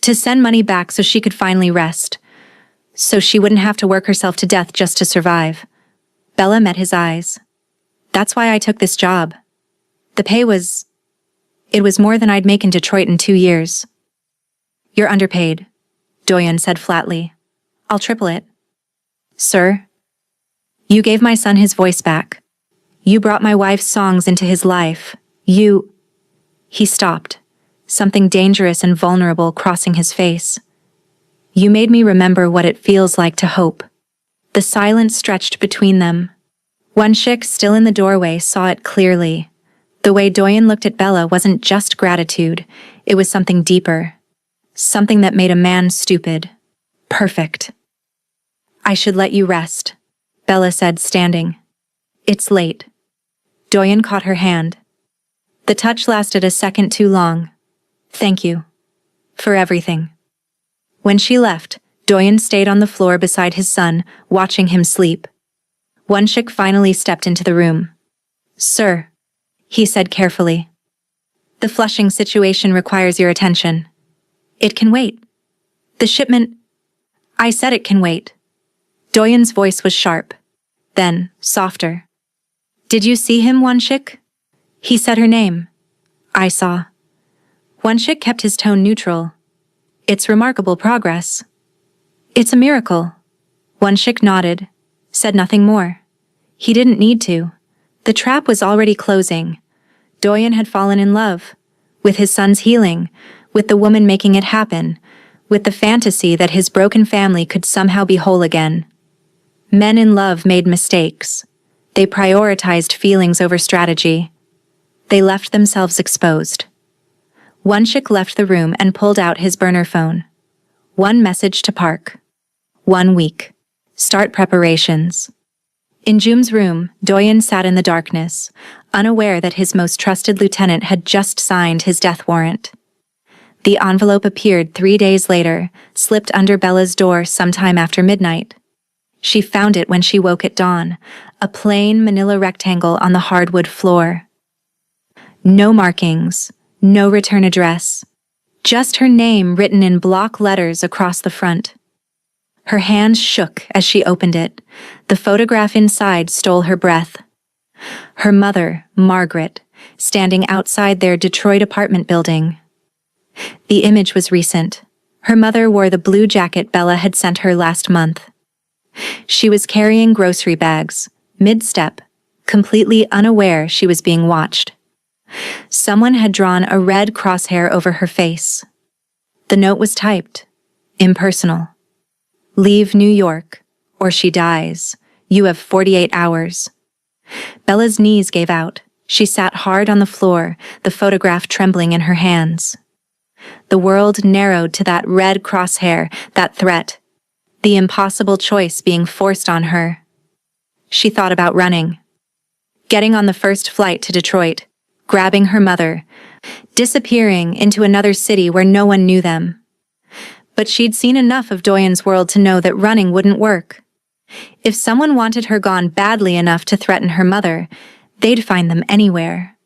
To send money back so she could finally rest. So she wouldn't have to work herself to death just to survive. Bella met his eyes. That's why I took this job. The pay was... It was more than I'd make in Detroit in 2 years. You're underpaid, Doyon said flatly. I'll triple it. Sir? You gave my son his voice back. You brought my wife's songs into his life. He stopped, something dangerous and vulnerable crossing his face. You made me remember what it feels like to hope. The silence stretched between them. Wonshik, still in the doorway, saw it clearly. The way Doyon looked at Bella wasn't just gratitude, it was something deeper. Something that made a man stupid. Perfect. I should let you rest, Bella said, standing. It's late. Doyon caught her hand. The touch lasted a second too long. Thank you. For everything. When she left, Doyon stayed on the floor beside his son, watching him sleep. Wonshik finally stepped into the room. Sir, he said carefully. The flushing situation requires your attention. It can wait. The shipment... I said it can wait. Doyon's voice was sharp, then softer. Did you see him, Wonshik? He said her name. I saw. Wonshik kept his tone neutral. It's remarkable progress. It's a miracle. Wonshik nodded, said nothing more. He didn't need to. The trap was already closing. Doyon had fallen in love. With his son's healing, with the woman making it happen, with the fantasy that his broken family could somehow be whole again. Men in love made mistakes. They prioritized feelings over strategy. They left themselves exposed. Wonshik left the room and pulled out his burner phone. One message to Park. 1 week. Start preparations. In Jum's room, Doyon sat in the darkness, unaware that his most trusted lieutenant had just signed his death warrant. The envelope appeared 3 days later, slipped under Bella's door sometime after midnight. She found it when she woke at dawn, a plain manila rectangle on the hardwood floor. No markings, no return address. Just her name written in block letters across the front. Her hands shook as she opened it. The photograph inside stole her breath. Her mother, Margaret, standing outside their Detroit apartment building. The image was recent. Her mother wore the blue jacket Bella had sent her last month. She was carrying grocery bags, mid-step, completely unaware she was being watched. Someone had drawn a red crosshair over her face. The note was typed, impersonal. Leave New York, or she dies. You have 48 hours. Bella's knees gave out. She sat hard on the floor, the photograph trembling in her hands. The world narrowed to that red crosshair, that threat, the impossible choice being forced on her. She thought about running. Getting on the first flight to Detroit, grabbing her mother, disappearing into another city where no one knew them. But she'd seen enough of Doyon's world to know that running wouldn't work. If someone wanted her gone badly enough to threaten her mother, they'd find them anywhere.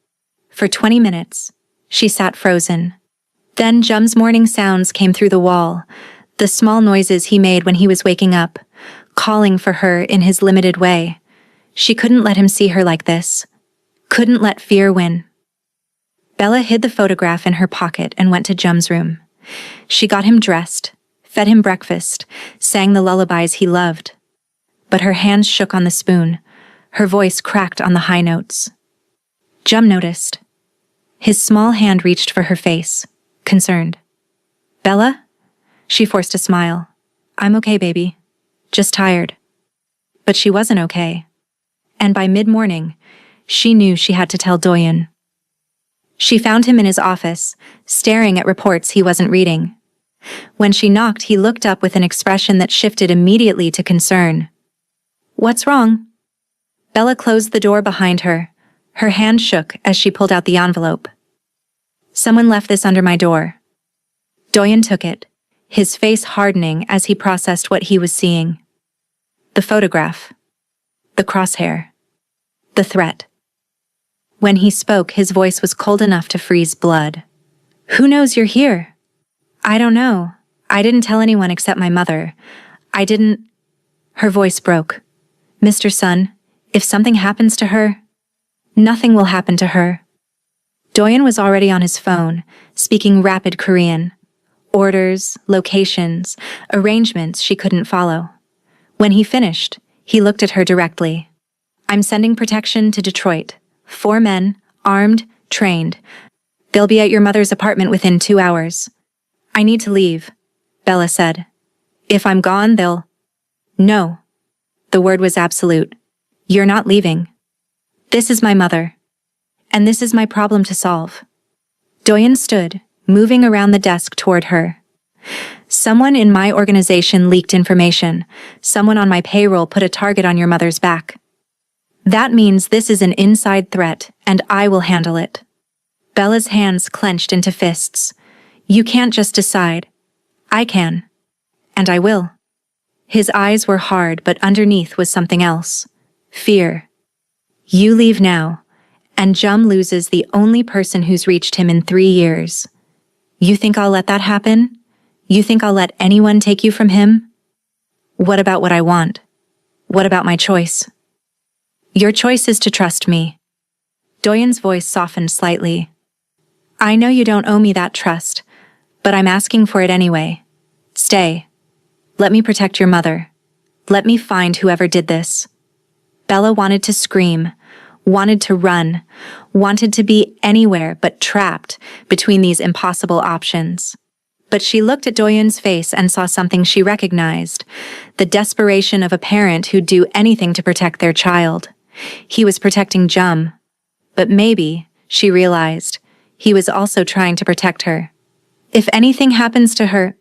For 20 minutes, she sat frozen. Then Jum's morning sounds came through the wall, the small noises he made when he was waking up, calling for her in his limited way. She couldn't let him see her like this. Couldn't let fear win. Bella hid the photograph in her pocket and went to Jum's room. She got him dressed, fed him breakfast, sang the lullabies he loved. But her hands shook on the spoon. Her voice cracked on the high notes. Jum noticed. His small hand reached for her face, concerned. Bella? She forced a smile. I'm okay, baby. Just tired. But she wasn't okay. And by mid-morning, she knew she had to tell Doyon. She found him in his office, staring at reports he wasn't reading. When she knocked, he looked up with an expression that shifted immediately to concern. What's wrong? Bella closed the door behind her. Her hand shook as she pulled out the envelope. Someone left this under my door. Doyon took it, his face hardening as he processed what he was seeing. The photograph. The crosshair. The threat. When he spoke, his voice was cold enough to freeze blood. Who knows you're here? I don't know. I didn't tell anyone except my mother. I didn't... Her voice broke. Mr. Sun, if something happens to her... Nothing will happen to her. Doyon was already on his phone, speaking rapid Korean. Orders, locations, arrangements she couldn't follow. When he finished, he looked at her directly. I'm sending protection to Detroit. 4 men, armed, trained. They'll be at your mother's apartment within 2 hours. I need to leave, Bella said. If I'm gone, they'll... No. The word was absolute. You're not leaving. This is my mother. And this is my problem to solve. Doyen stood, moving around the desk toward her. Someone in my organization leaked information. Someone on my payroll put a target on your mother's back. That means this is an inside threat, and I will handle it. Bella's hands clenched into fists. You can't just decide. I can. And I will. His eyes were hard, but underneath was something else. Fear. You leave now, and Jum loses the only person who's reached him in 3 years. You think I'll let that happen? You think I'll let anyone take you from him? What about what I want? What about my choice? Your choice is to trust me. Doyen's voice softened slightly. I know you don't owe me that trust, but I'm asking for it anyway. Stay. Let me protect your mother. Let me find whoever did this. Bella wanted to scream, wanted to run, wanted to be anywhere but trapped between these impossible options. But she looked at Doyen's face and saw something she recognized, the desperation of a parent who'd do anything to protect their child. He was protecting Jum. But maybe, she realized, he was also trying to protect her. If anything happens to her...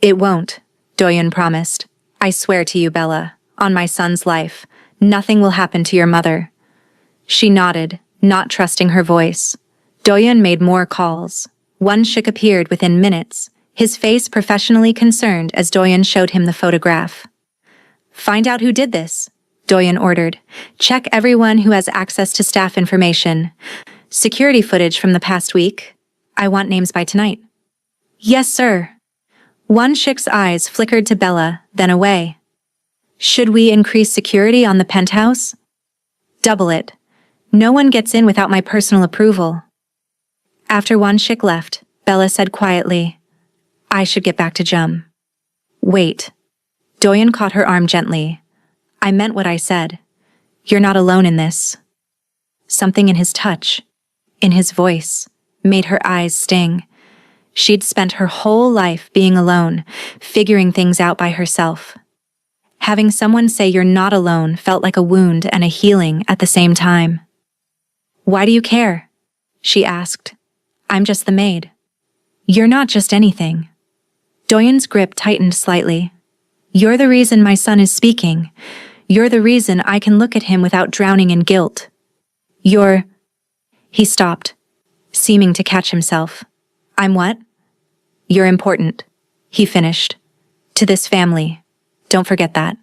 It won't, Doyen promised. I swear to you, Bella, on my son's life, nothing will happen to your mother. She nodded, not trusting her voice. Doyen made more calls. One Shik appeared within minutes, his face professionally concerned as Doyen showed him the photograph. Find out who did this, Doyen ordered. Check everyone who has access to staff information. Security footage from the past week. I want names by tonight. Yes, sir. One Shik's eyes flickered to Bella, then away. Should we increase security on the penthouse? Double it. No one gets in without my personal approval. After One Shik left, Bella said quietly, I should get back to Jum. Wait. Doyen caught her arm gently. I meant what I said. You're not alone in this. Something in his touch, in his voice, made her eyes sting. She'd spent her whole life being alone, figuring things out by herself. Having someone say you're not alone felt like a wound and a healing at the same time. Why do you care? She asked. I'm just the maid. You're not just anything. Doyen's grip tightened slightly. You're the reason my son is speaking. You're the reason I can look at him without drowning in guilt. You're... He stopped, seeming to catch himself. I'm what? You're important, he finished. To this family. Don't forget that.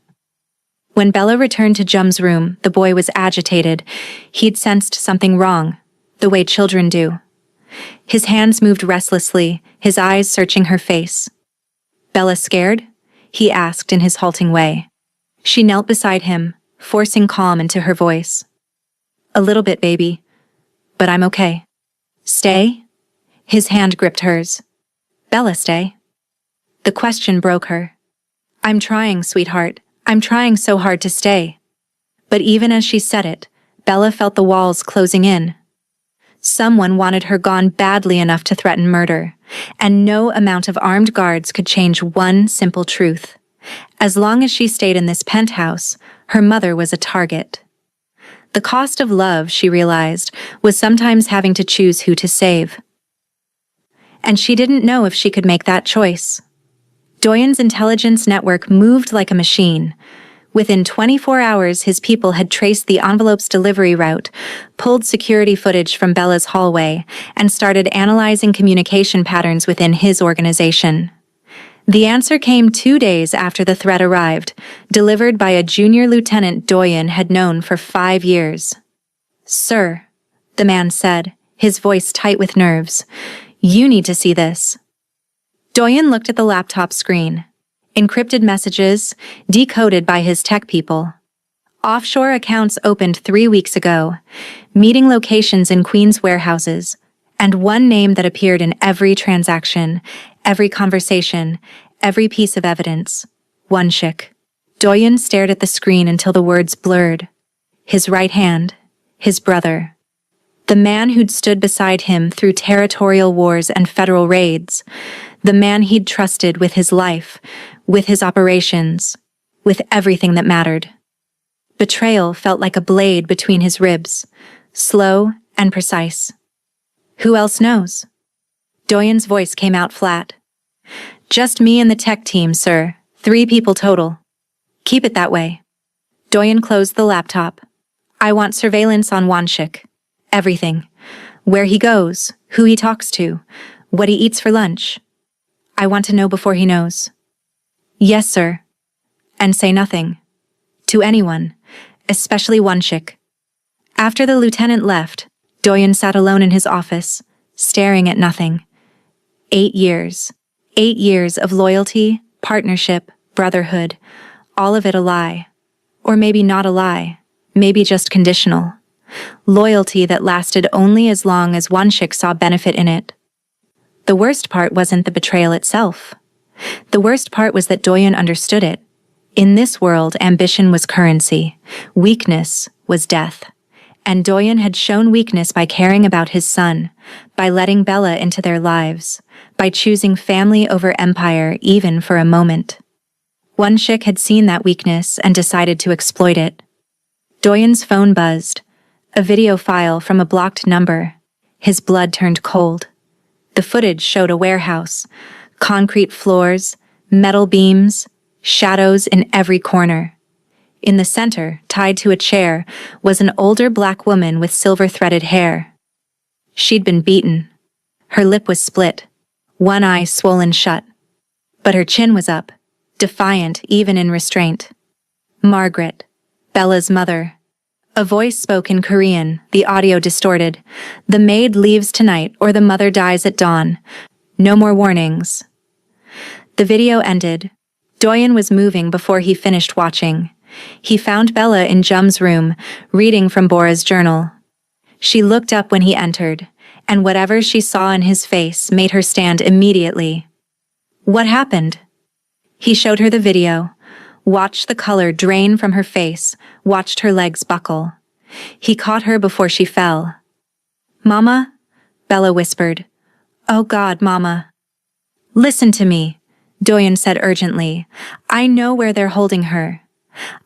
When Bella returned to Jum's room, the boy was agitated. He'd sensed something wrong, the way children do. His hands moved restlessly, his eyes searching her face. Bella scared? He asked in his halting way. She knelt beside him, forcing calm into her voice. A little bit, baby. But I'm okay. Stay? His hand gripped hers. Bella, stay. The question broke her. I'm trying, sweetheart. I'm trying so hard to stay. But even as she said it, Bella felt the walls closing in. Someone wanted her gone badly enough to threaten murder, and no amount of armed guards could change one simple truth. As long as she stayed in this penthouse, her mother was a target. The cost of love, she realized, was sometimes having to choose who to save. And she didn't know if she could make that choice. Doyen's intelligence network moved like a machine. Within 24 hours, his people had traced the envelope's delivery route, pulled security footage from Bella's hallway, and started analyzing communication patterns within his organization. The answer came 2 days after the threat arrived, delivered by a junior lieutenant Doyen had known for 5 years. Sir, the man said, his voice tight with nerves, you need to see this. Doyen looked at the laptop screen. Encrypted messages, decoded by his tech people. Offshore accounts opened 3 weeks ago, meeting locations in Queens warehouses, and one name that appeared in every transaction, Every conversation, every piece of evidence. Wonshik. Doyun stared at the screen until the words blurred. His right hand. His brother. The man who'd stood beside him through territorial wars and federal raids. The man he'd trusted with his life, with his operations, with everything that mattered. Betrayal felt like a blade between his ribs, slow and precise. Who else knows? Doyun's voice came out flat. Just me and the tech team, sir. 3 people total. Keep it that way. Doyun closed the laptop. I want surveillance on Wonshik. Everything. Where he goes, who he talks to, what he eats for lunch. I want to know before he knows. Yes, sir. And say nothing. To anyone, especially Wonshik. After the lieutenant left, Doyun sat alone in his office, staring at nothing. 8 years. 8 years of loyalty, partnership, brotherhood, all of it a lie. Or maybe not a lie, maybe just conditional. Loyalty that lasted only as long as Wonshik saw benefit in it. The worst part wasn't the betrayal itself. The worst part was that Doyun understood it. In this world, ambition was currency. Weakness was death. And Doyun had shown weakness by caring about his son, by letting Bella into their lives, by choosing family over empire even for a moment. Wonshik had seen that weakness and decided to exploit it. Doyun's phone buzzed. A video file from a blocked number. His blood turned cold. The footage showed a warehouse, concrete floors, metal beams, shadows in every corner. In the center, tied to a chair, was an older black woman with silver-threaded hair. She'd been beaten. Her lip was split, one eye swollen shut. But her chin was up, defiant even in restraint. Margaret, Bella's mother. A voice spoke in Korean, the audio distorted. The maid leaves tonight or the mother dies at dawn. No more warnings. The video ended. Doyun was moving before he finished watching. He found Bella in Jum's room, reading from Bora's journal. She looked up when he entered, and whatever she saw in his face made her stand immediately. What happened? He showed her the video, watched the color drain from her face, watched her legs buckle. He caught her before she fell. Mama? Bella whispered. Oh God, Mama. Listen to me, Doyun said urgently. I know where they're holding her.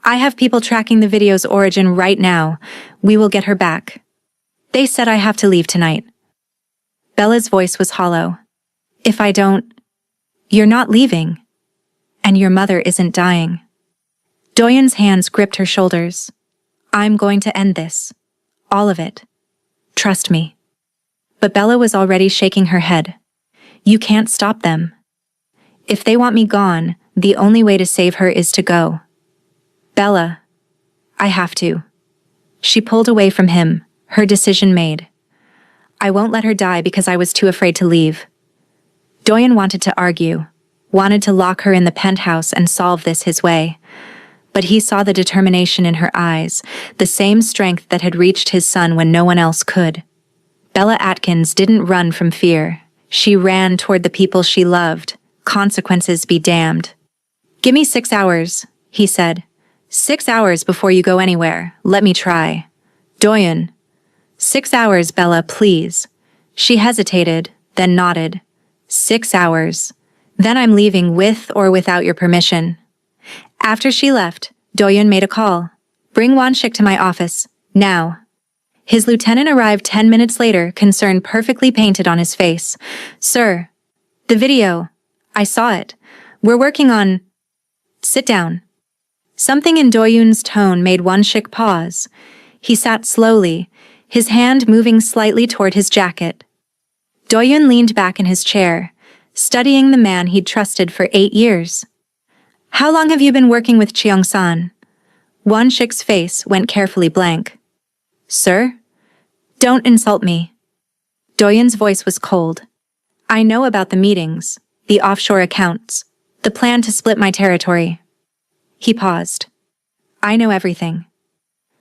I have people tracking the video's origin right now. We will get her back. They said I have to leave tonight. Bella's voice was hollow. If I don't, you're not leaving. And your mother isn't dying. Doyun's hands gripped her shoulders. I'm going to end this. All of it. Trust me. But Bella was already shaking her head. You can't stop them. If they want me gone, the only way to save her is to go. Bella, I have to. She pulled away from him, her decision made. I won't let her die because I was too afraid to leave. Doyun wanted to argue, wanted to lock her in the penthouse and solve this his way. But he saw the determination in her eyes, the same strength that had reached his son when no one else could. Bella Atkins didn't run from fear. She ran toward the people she loved. Consequences be damned. Give me 6 hours, he said. 6 hours before you go anywhere. Let me try. Doyun. 6 hours, Bella, please. She hesitated, then nodded. 6 hours. Then I'm leaving with or without your permission. After she left, Doyun made a call. Bring Wonshik to my office, now. His lieutenant arrived 10 minutes later, concern perfectly painted on his face. Sir, the video. I saw it. We're working on... Sit down. Something in Doyun's tone made Wonshik pause. He sat slowly, his hand moving slightly toward his jacket. Doyun leaned back in his chair, studying the man he'd trusted for 8 years. How long have you been working with Cheong-san? Wonshik's face went carefully blank. Sir? Don't insult me. Doyun's voice was cold. I know about the meetings, the offshore accounts, the plan to split my territory. He paused. I know everything.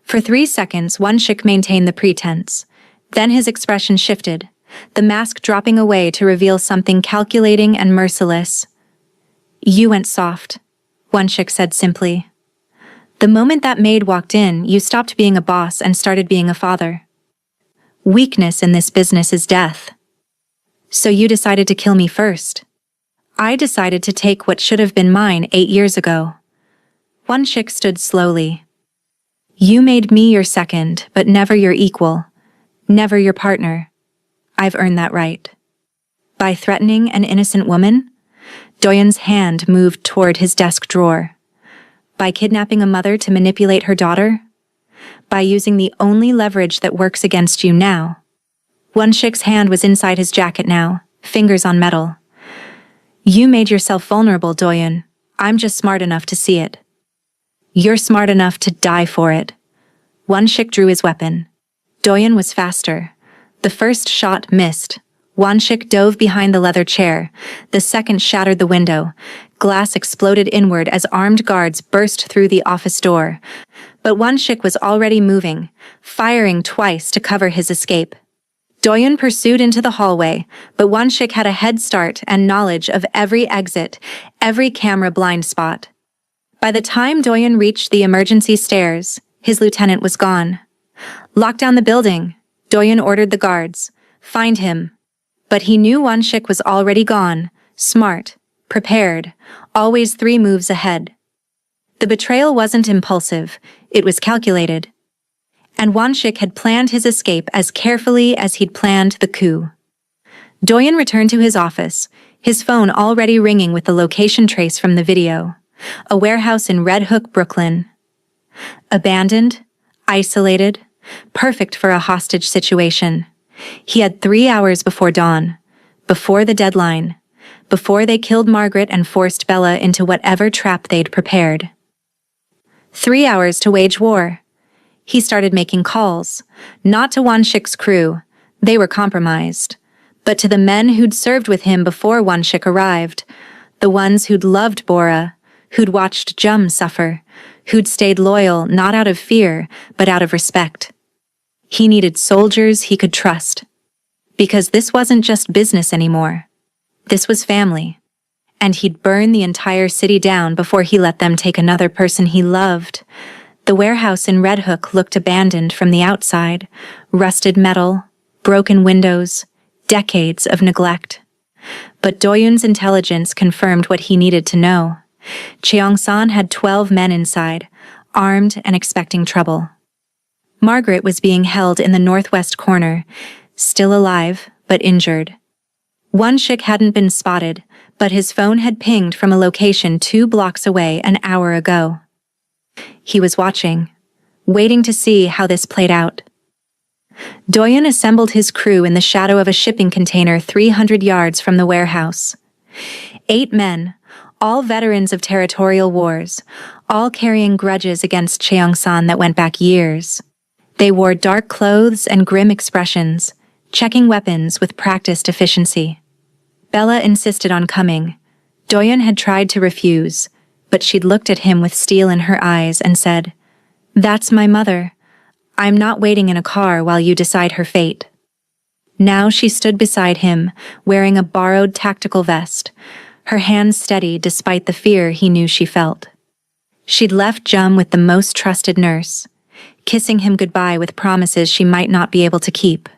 For 3 seconds, Wonshik maintained the pretense. Then his expression shifted. the mask dropping away to reveal something calculating and merciless. "You went soft," Wonshik said simply. "The moment that maid walked in, you stopped being a boss and started being a father. Weakness in this business is death. So you decided to kill me first. I decided to take what should have been mine 8 years ago." Wonshik stood slowly. "You made me your second, but never your equal. Never your partner. I've earned that right." By threatening an innocent woman? Doyeon's hand moved toward his desk drawer. By kidnapping a mother to manipulate her daughter? By using the only leverage that works against you now? Wonshik's hand was inside his jacket now, fingers on metal. "You made yourself vulnerable, Doyeon. I'm just smart enough to see it. You're smart enough to die for it." Wonshik drew his weapon. Doyeon was faster. The first shot missed. Wonshik dove behind the leather chair. The second shattered the window. Glass exploded inward as armed guards burst through the office door. But Wonshik was already moving, firing twice to cover his escape. Doyeon pursued into the hallway, but Wonshik had a head start and knowledge of every exit, every camera blind spot. By the time Doyeon reached the emergency stairs, his lieutenant was gone. "Lock down the building," Doyeon ordered the guards. "Find him." But he knew Wonshik was already gone, smart, prepared, always 3 moves ahead. The betrayal wasn't impulsive, it was calculated. And Wonshik had planned his escape as carefully as he'd planned the coup. Doyeon returned to his office, his phone already ringing with the location trace from the video. A warehouse in Red Hook, Brooklyn. Abandoned, isolated, perfect for a hostage situation. He had 3 hours before dawn, before the deadline, before they killed Margaret and forced Bella into whatever trap they'd prepared. 3 hours to wage war. He started making calls, not to Wonshik's crew, they were compromised, but to the men who'd served with him before Wonshik arrived, the ones who'd loved Bora, who'd watched Jum suffer, who'd stayed loyal not out of fear, but out of respect. He needed soldiers he could trust. Because this wasn't just business anymore. This was family. And he'd burn the entire city down before he let them take another person he loved. The warehouse in Red Hook looked abandoned from the outside. Rusted metal, broken windows, decades of neglect. But Doyeon's intelligence confirmed what he needed to know. Cheong-san had 12 men inside, armed and expecting trouble. Margaret was being held in the northwest corner, still alive, but injured. Wonshik hadn't been spotted, but his phone had pinged from a location 2 blocks away an hour ago. He was watching, waiting to see how this played out. Doyeon assembled his crew in the shadow of a shipping container 300 yards from the warehouse. 8 men, all veterans of territorial wars, all carrying grudges against Cheong-san that went back years. They wore dark clothes and grim expressions, checking weapons with practiced efficiency. Bella insisted on coming. Doyeon had tried to refuse, but she'd looked at him with steel in her eyes and said, "That's my mother. I'm not waiting in a car while you decide her fate." Now she stood beside him, wearing a borrowed tactical vest, her hands steady despite the fear he knew she felt. She'd left Jum with the most trusted nurse, kissing him goodbye with promises she might not be able to keep.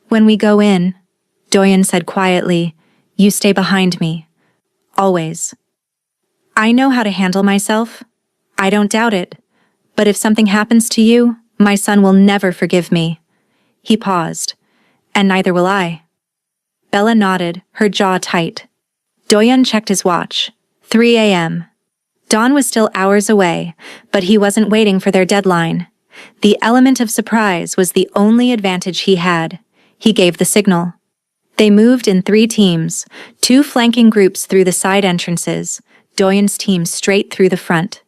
"When we go in," Doyeon said quietly, "you stay behind me. Always. I know how to handle myself. I don't doubt it. But if something happens to you, my son will never forgive me." He paused. "And neither will I." Bella nodded, her jaw tight. Doyeon checked his watch. 3 a.m. Dawn was still hours away, but he wasn't waiting for their deadline. The element of surprise was the only advantage he had. He gave the signal. They moved in 3 teams, 2 flanking groups through the side entrances, Doyeon's team straight through the front.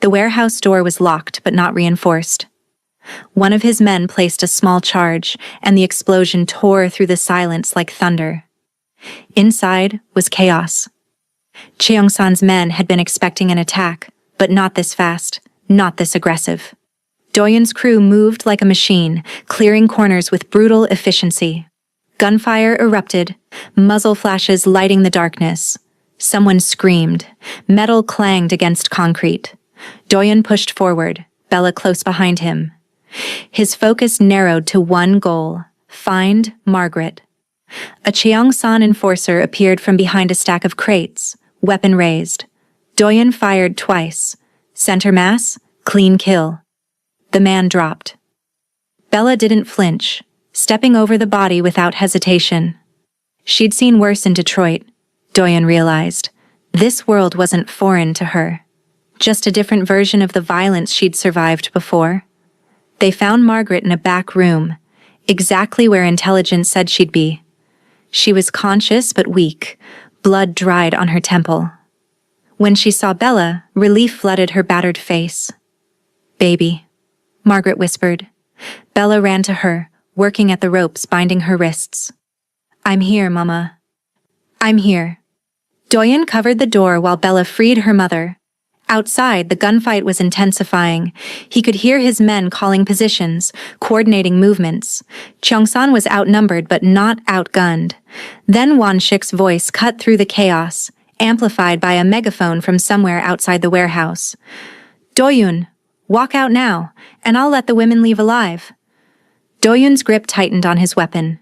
The warehouse door was locked but not reinforced. One of his men placed a small charge, and the explosion tore through the silence like thunder. Inside was chaos. Cheong-san's men had been expecting an attack, but not this fast, not this aggressive. Doyeon's crew moved like a machine, clearing corners with brutal efficiency. Gunfire erupted, muzzle flashes lighting the darkness. Someone screamed. Metal clanged against concrete. Doyon pushed forward, Bella close behind him. His focus narrowed to one goal: find Margaret. A Cheongsan enforcer appeared from behind a stack of crates, weapon raised. Doyon fired twice. Center mass, clean kill. The man dropped. Bella didn't flinch, stepping over the body without hesitation. She'd seen worse in Detroit, Doyon realized. This world wasn't foreign to her. Just a different version of the violence she'd survived before. They found Margaret in a back room, exactly where intelligence said she'd be. She was conscious but weak, blood dried on her temple. When she saw Bella, relief flooded her battered face. "Baby," Margaret whispered. Bella ran to her, working at the ropes binding her wrists. "I'm here, Mama. I'm here." Doyon covered the door while Bella freed her mother. Outside, the gunfight was intensifying. He could hear his men calling positions, coordinating movements. Cheongsan was outnumbered but not outgunned. Then Wanshik's voice cut through the chaos, amplified by a megaphone from somewhere outside the warehouse. "Doyun, walk out now, and I'll let the women leave alive." Doyun's grip tightened on his weapon.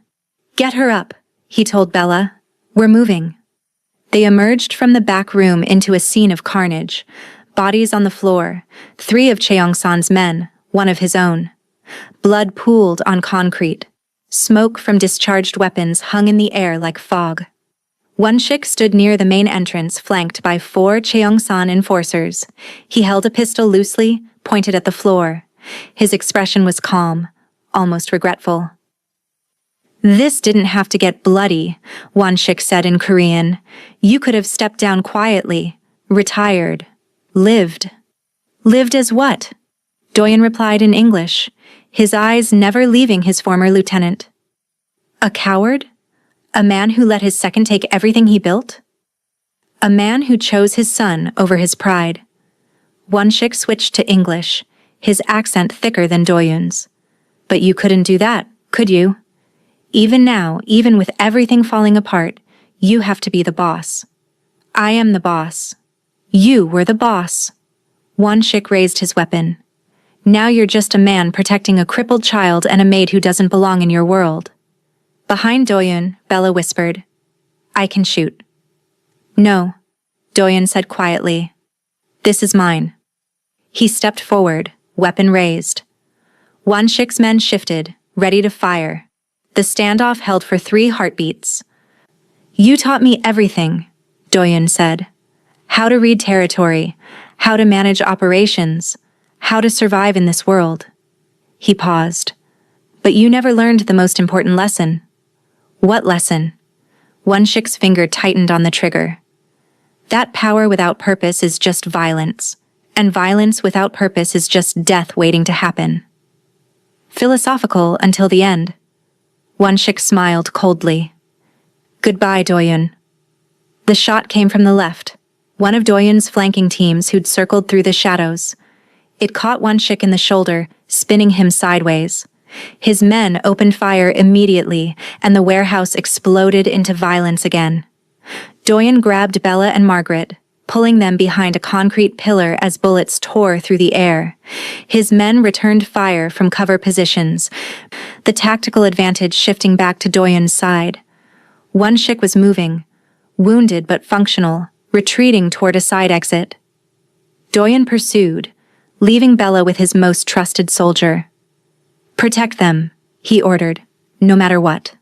"Get her up," he told Bella. "We're moving." They emerged from the back room into a scene of carnage. Bodies on the floor, 3 of Cheongsan's men, 1 of his own. Blood pooled on concrete. Smoke from discharged weapons hung in the air like fog. Wanshik stood near the main entrance, flanked by 4 Cheongsan enforcers. He held a pistol loosely, pointed at the floor. His expression was calm, almost regretful. "This didn't have to get bloody," Wanshik said in Korean. "You could have stepped down quietly, retired, lived." "Lived as what?" Doyon replied in English, his eyes never leaving his former lieutenant. "A coward? A man who let his second take everything he built? A man who chose his son over his pride." Wanshik switched to English, his accent thicker than Doyun's. "But you couldn't do that, could you? Even now, even with everything falling apart, you have to be the boss. I am the boss. You were the boss." Wanshik raised his weapon. "Now you're just a man protecting a crippled child and a maid who doesn't belong in your world." Behind Doyon, Bella whispered, "I can shoot." "No," Doyon said quietly. "This is mine." He stepped forward, weapon raised. Wanshik's men shifted, ready to fire. The standoff held for 3 heartbeats. "You taught me everything," Doyon said. "How to read territory, how to manage operations, how to survive in this world." He paused. "But you never learned the most important lesson." "What lesson?" Wanshik's finger tightened on the trigger. "That power without purpose is just violence, and violence without purpose is just death waiting to happen." Philosophical until the end. Wanshik smiled coldly. "Goodbye, Doyon." The shot came from the left, one of Doyon's flanking teams who'd circled through the shadows. It caught Wanshik in the shoulder, spinning him sideways. His men opened fire immediately, and the warehouse exploded into violence again. Doyon grabbed Bella and Margaret, pulling them behind a concrete pillar as bullets tore through the air. His men returned fire from cover positions, the tactical advantage shifting back to Doyon's side. Wanshik was moving, wounded but functional, retreating toward a side exit. Doyon pursued, leaving Bella with his most trusted soldier. "Protect them," he ordered, no matter what.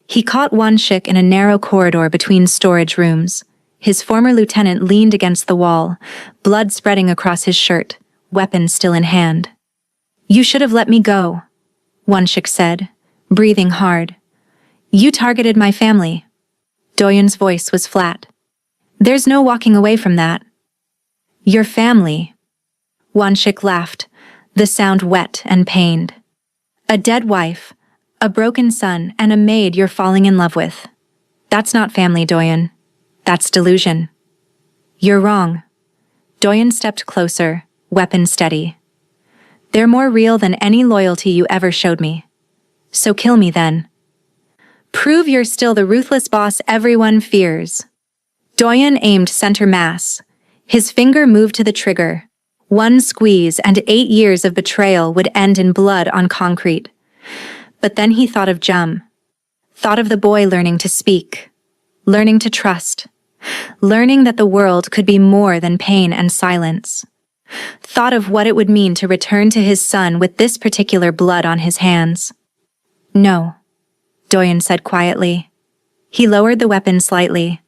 He caught Wanshik in a narrow corridor between storage rooms. His former lieutenant leaned against the wall, blood spreading across his shirt, weapon still in hand. "You should have let me go," Wanshik said, breathing hard. "You targeted my family." Doyon's voice was flat. "There's no walking away from that." "Your family." Wanshik laughed, the sound wet and pained. "A dead wife, a broken son, and a maid you're falling in love with. That's not family, Doyon. That's delusion." "You're wrong." Doyon stepped closer, weapon steady. "They're more real than any loyalty you ever showed me. So kill me then." Prove you're still the ruthless boss everyone fears. Doyen aimed center mass. His finger moved to the trigger. One squeeze and 8 years of betrayal would end in blood on concrete. But then he thought of Jum. Thought of the boy learning to speak. Learning to trust. Learning that the world could be more than pain and silence. Thought of what it would mean to return to his son with this particular blood on his hands. No, Doyen said quietly. He lowered the weapon slightly.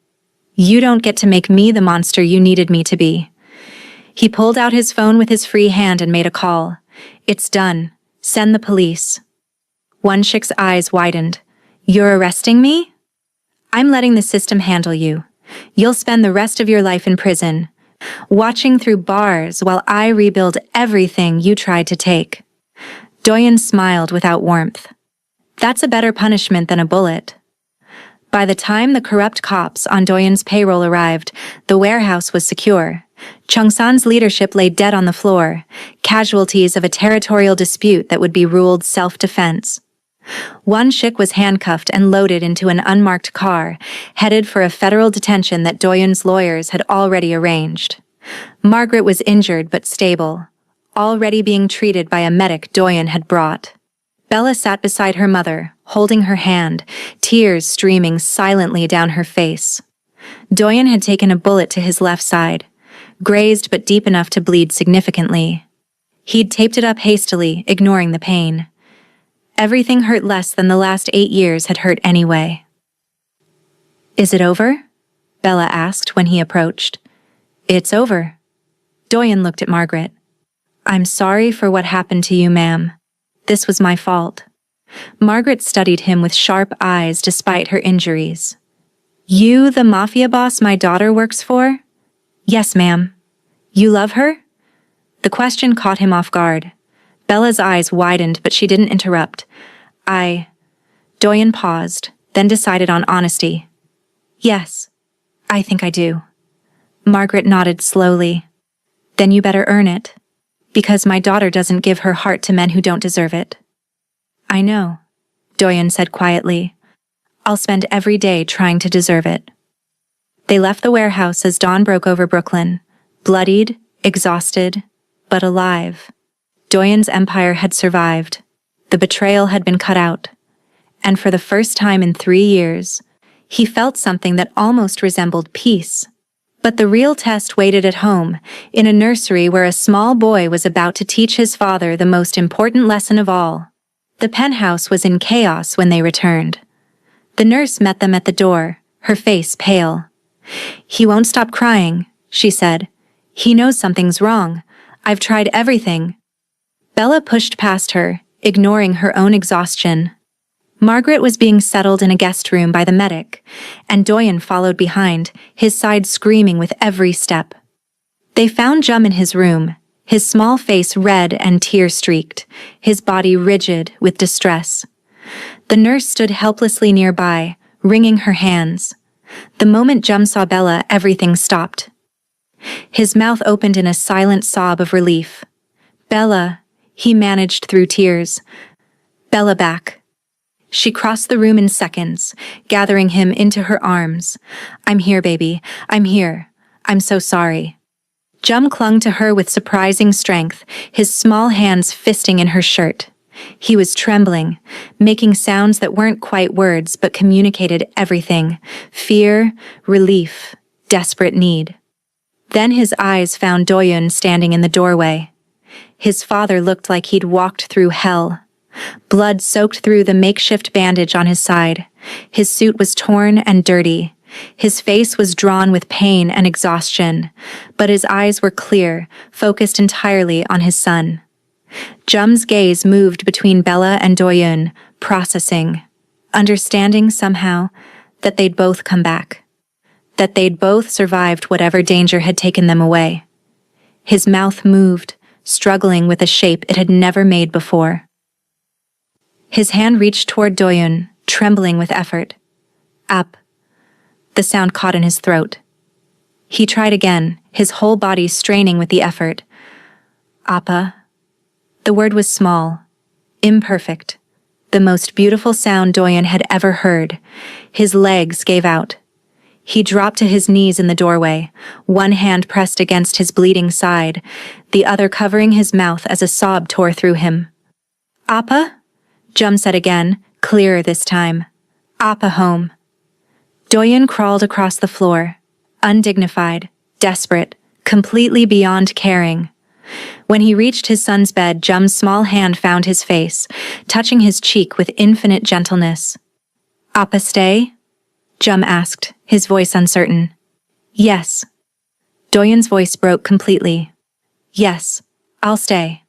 You don't get to make me the monster you needed me to be. He pulled out his phone with his free hand and made a call. It's done. Send the police. Wonshik's eyes widened. You're arresting me? I'm letting the system handle you. You'll spend the rest of your life in prison, watching through bars while I rebuild everything you tried to take. Doyen smiled without warmth. That's a better punishment than a bullet. By the time the corrupt cops on Doyen's payroll arrived, the warehouse was secure. Chungsan's leadership lay dead on the floor, casualties of a territorial dispute that would be ruled self-defense. Wonshik was handcuffed and loaded into an unmarked car, headed for a federal detention that Doyen's lawyers had already arranged. Margaret was injured but stable, already being treated by a medic Doyen had brought. Bella sat beside her mother, holding her hand, tears streaming silently down her face. Doyen had taken a bullet to his left side, grazed but deep enough to bleed significantly. He'd taped it up hastily, ignoring the pain. Everything hurt less than the last 8 years had hurt anyway. Is it over? Bella asked when he approached. It's over. Doyen looked at Margaret. I'm sorry for what happened to you, ma'am. This was my fault. Margaret studied him with sharp eyes despite her injuries. You, the Mafia boss my daughter works for? Yes, ma'am. You love her? The question caught him off guard. Bella's eyes widened, but she didn't interrupt. Doyen paused, then decided on honesty. Yes, I think I do. Margaret nodded slowly. Then you better earn it. Because my daughter doesn't give her heart to men who don't deserve it. I know, Doyen said quietly. I'll spend every day trying to deserve it. They left the warehouse as dawn broke over Brooklyn, bloodied, exhausted, but alive. Doyen's empire had survived. The betrayal had been cut out. And for the first time in 3 years, he felt something that almost resembled peace. But the real test waited at home, in a nursery where a small boy was about to teach his father the most important lesson of all. The penthouse was in chaos when they returned. The nurse met them at the door, her face pale. He won't stop crying, she said. He knows something's wrong. I've tried everything. Bella pushed past her, ignoring her own exhaustion. Margaret was being settled in a guest room by the medic, and Doyen followed behind, his side screaming with every step. They found Jum in his room, his small face red and tear-streaked, his body rigid with distress. The nurse stood helplessly nearby, wringing her hands. The moment Jum saw Bella, everything stopped. His mouth opened in a silent sob of relief. Bella, he managed through tears. Bella back. She crossed the room in seconds, gathering him into her arms. I'm here, baby. I'm here. I'm so sorry. Jum clung to her with surprising strength, his small hands fisting in her shirt. He was trembling, making sounds that weren't quite words but communicated everything: fear, relief, desperate need. Then his eyes found Doyen standing in the doorway. His father looked like he'd walked through hell. Blood soaked through the makeshift bandage on his side. His suit was torn and dirty. His face was drawn with pain and exhaustion, but his eyes were clear, focused entirely on his son. Jum's gaze moved between Bella and Doyen, processing, understanding somehow that they'd both come back, that they'd both survived whatever danger had taken them away. His mouth moved, struggling with a shape it had never made before. His hand reached toward Doyen, trembling with effort. Up. The sound caught in his throat. He tried again, his whole body straining with the effort. Appa. The word was small, imperfect. the most beautiful sound Doyen had ever heard. His legs gave out. He dropped to his knees in the doorway, one hand pressed against his bleeding side, the other covering his mouth as a sob tore through him. "Appa?" Jum said again, clearer this time. "Appa home." Doyen crawled across the floor, undignified, desperate, completely beyond caring. When he reached his son's bed, Jum's small hand found his face, touching his cheek with infinite gentleness. "Appa stay?" Jum asked, his voice uncertain. "Yes." Doyen's voice broke completely. "Yes, I'll stay.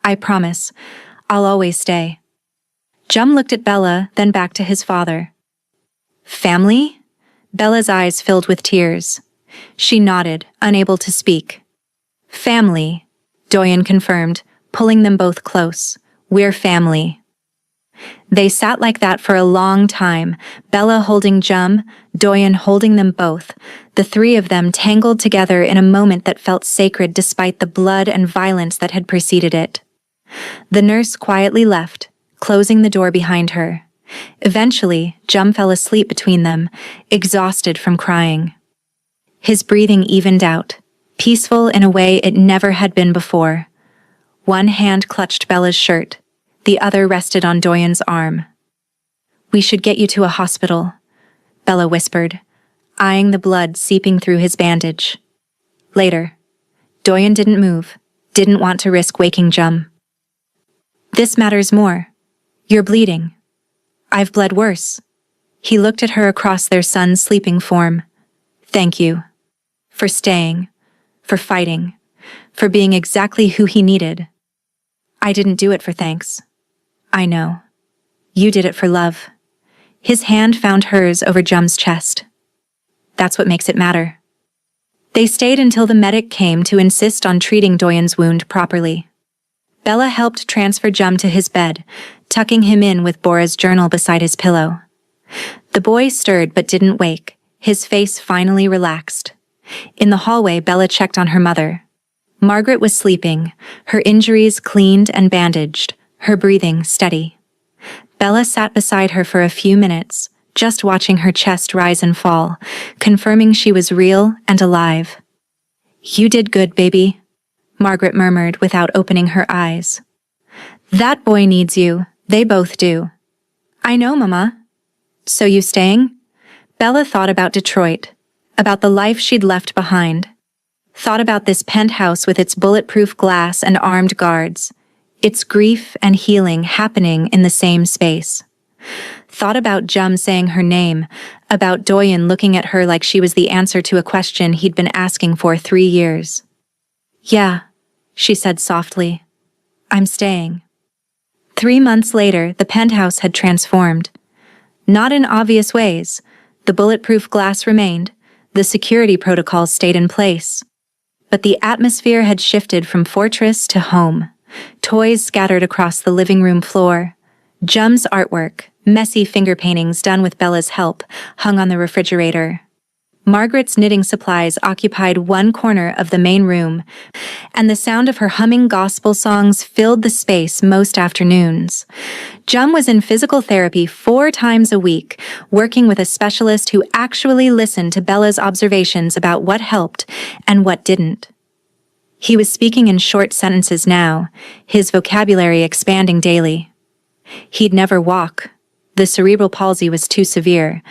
I promise. I'll always stay." Jum looked at Bella, then back to his father. "Family?" Bella's eyes filled with tears. She nodded, unable to speak. "Family," Doyen confirmed, pulling them both close. "We're family." They sat like that for a long time, Bella holding Jum, Doyen holding them both, the three of them tangled together in a moment that felt sacred despite the blood and violence that had preceded it. The nurse quietly left, closing the door behind her. Eventually, Jum fell asleep between them, exhausted from crying. His breathing evened out, peaceful in a way it never had been before. One hand clutched Bella's shirt. The other rested on Doyen's arm. "We should get you to a hospital," Bella whispered, eyeing the blood seeping through his bandage. Later. Doyen didn't move, didn't want to risk waking Jum. "This matters more. You're bleeding. I've bled worse." He looked at her across their son's sleeping form. "Thank you. For staying. For fighting. For being exactly who he needed." "I didn't do it for thanks. I know. You did it for love." His hand found hers over Jum's chest. "That's what makes it matter." They stayed until the medic came to insist on treating Doyen's wound properly. Bella helped transfer Jum to his bed, tucking him in with Bora's journal beside his pillow. The boy stirred but didn't wake, his face finally relaxed. In the hallway, Bella checked on her mother. Margaret was sleeping, her injuries cleaned and bandaged, her breathing steady. Bella sat beside her for a few minutes, just watching her chest rise and fall, confirming she was real and alive. "You did good, baby," Margaret murmured without opening her eyes. "That boy needs you. They both do." "I know, Mama." "So you staying?" Bella thought about Detroit, about the life she'd left behind. Thought about this penthouse with its bulletproof glass and armed guards, its grief and healing happening in the same space. Thought about Jum saying her name, about Doyen looking at her like she was the answer to a question he'd been asking for 3 years. "Yeah," she said softly. "I'm staying." 3 months later, the penthouse had transformed. Not in obvious ways. The bulletproof glass remained, the security protocols stayed in place. But the atmosphere had shifted from fortress to home. Toys scattered across the living room floor. Jum's artwork, messy finger paintings done with Bella's help, hung on the refrigerator. Margaret's knitting supplies occupied one corner of the main room, and the sound of her humming gospel songs filled the space most afternoons. Jum was in physical therapy 4 times a week, working with a specialist who actually listened to Bella's observations about what helped and what didn't. He was speaking in short sentences now, his vocabulary expanding daily. He'd never walk. The cerebral palsy was too severe.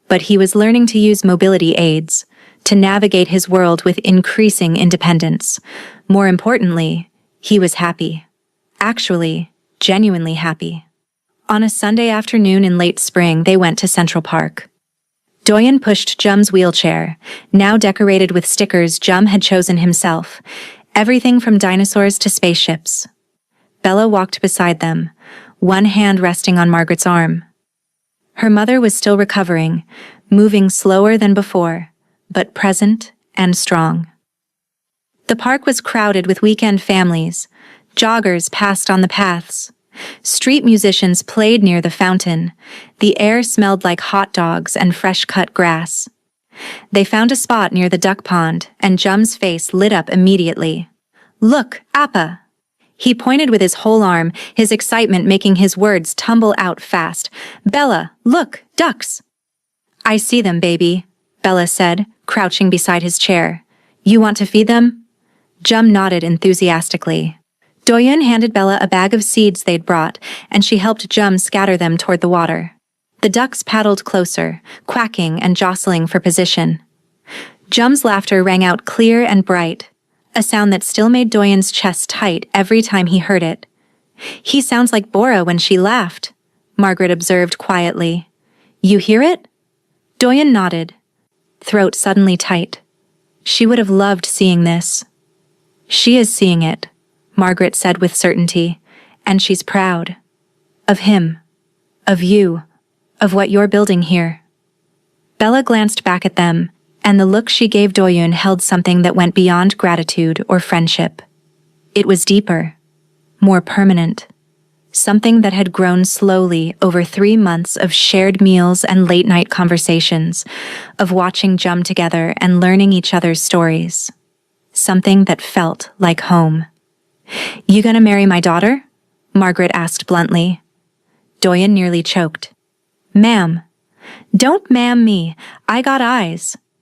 But he was learning to use mobility aids, to navigate his world with increasing independence. More importantly, he was happy. Actually, genuinely happy. On a Sunday afternoon in late spring, they went to Central Park. Doyen pushed Jum's wheelchair, now decorated with stickers Jum had chosen himself, everything from dinosaurs to spaceships. Bella walked beside them, one hand resting on Margaret's arm. Her mother was still recovering, moving slower than before, but present and strong. The park was crowded with weekend families. Joggers passed on the paths. Street musicians played near the fountain. The air smelled like hot dogs and fresh-cut grass. They found a spot near the duck pond, and Jum's face lit up immediately. "Look, Appa!" He pointed with his whole arm, his excitement making his words tumble out fast. "Bella, look, ducks!" "I see them, baby," Bella said, crouching beside his chair. "You want to feed them?" Jum nodded enthusiastically. Doyun handed Bella a bag of seeds they'd brought, and she helped Jum scatter them toward the water. The ducks paddled closer, quacking and jostling for position. Jum's laughter rang out clear and bright, a sound that still made Doyun's chest tight every time he heard it. "He sounds like Bora when she laughed," Margaret observed quietly. "You hear it?" Doyun nodded, throat suddenly tight. She would have loved seeing this. "She is seeing it," Margaret said with certainty, "and she's proud. Of him. Of you. Of what you're building here." Bella glanced back at them, and the look she gave Doyun held something that went beyond gratitude or friendship. It was deeper, more permanent, something that had grown slowly over 3 months of shared meals and late-night conversations, of watching Jum together and learning each other's stories. Something that felt like home. "You gonna marry my daughter?" Margaret asked bluntly. Doyun nearly choked. "Ma'am." "Don't ma'am me, I got eyes,"